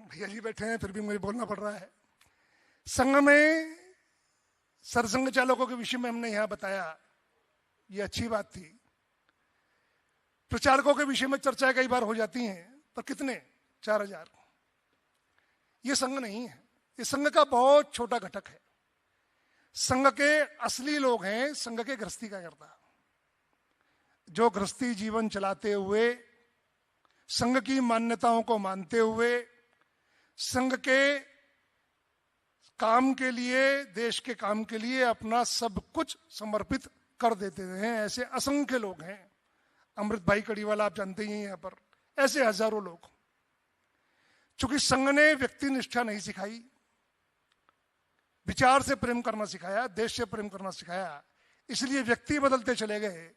भैया जी बैठे हैं फिर भी मुझे बोलना पड़ रहा है। संघ में सरसंघ चालकों के विषय में हमने यहां बताया, ये अच्छी बात थी। प्रचारकों के विषय में चर्चा कई बार हो जाती है, पर कितने? 4000। ये संघ नहीं है, ये संघ का बहुत छोटा घटक है। संघ के असली लोग हैं संघ के गृहस्थी का करता, जो गृहस्थी जीवन चलाते हुए, संघ की मान्यताओं को मानते हुए, संघ के काम के लिए, देश के काम के लिए अपना सब कुछ समर्पित कर देते हैं। ऐसे असंख्य लोग हैं। अमृत भाई कड़ीवाला आप जानते ही हैं यहाँ पर, ऐसे हजारों लोग। चूंकि संघ ने व्यक्ति निष्ठा नहीं सिखाई, विचार से प्रेम करना सिखाया, देश से प्रेम करना सिखाया, इसलिए व्यक्ति बदलते चले गए,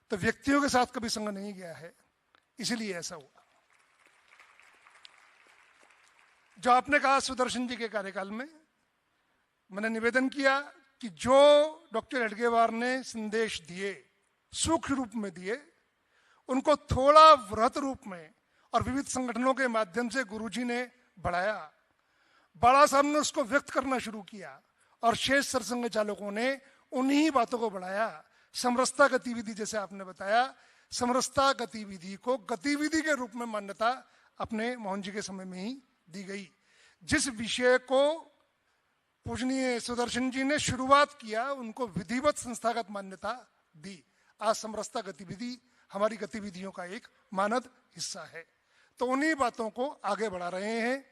तो व्यक्तियों के साथ कभी संघ नहीं गया है, इसलिए ऐसा हुआ। जो आपने कहा सुदर्शन जी के कार्यकाल में, मैंने निवेदन किया कि जो डॉक्टर हेडगेवार ने संदेश दिए, सूक्ष्म रूप में दिए, उनको थोड़ा वृहत रूप में और विविध संगठनों के माध्यम से गुरुजी ने बढ़ाया। बाला साहब ने उसको व्यक्त करना शुरू किया और शेष सरसंघ चालकों ने उन्हीं बातों को बढ़ाया। समरसता गतिविधि, जैसे आपने बताया, समरसता गतिविधि को गतिविधि के रूप में मान्यता अपने मोहन जी के समय में ही दी गई। जिस विषय को पूजनीय सुदर्शन जी ने शुरुआत किया, उनको विधिवत संस्थागत मान्यता दी। आज समरसता गतिविधि हमारी गतिविधियों का एक मानद हिस्सा है। तो उन्हीं बातों को आगे बढ़ा रहे हैं।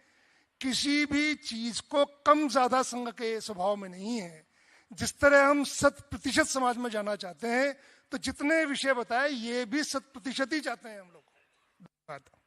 किसी भी चीज को कम ज्यादा संघ के स्वभाव में नहीं है। जिस तरह हम 100% समाज में जाना चाहते हैं, तो जितने विषय बताए ये भी 100% ही चाहते हैं हम लोग। धन्यवाद।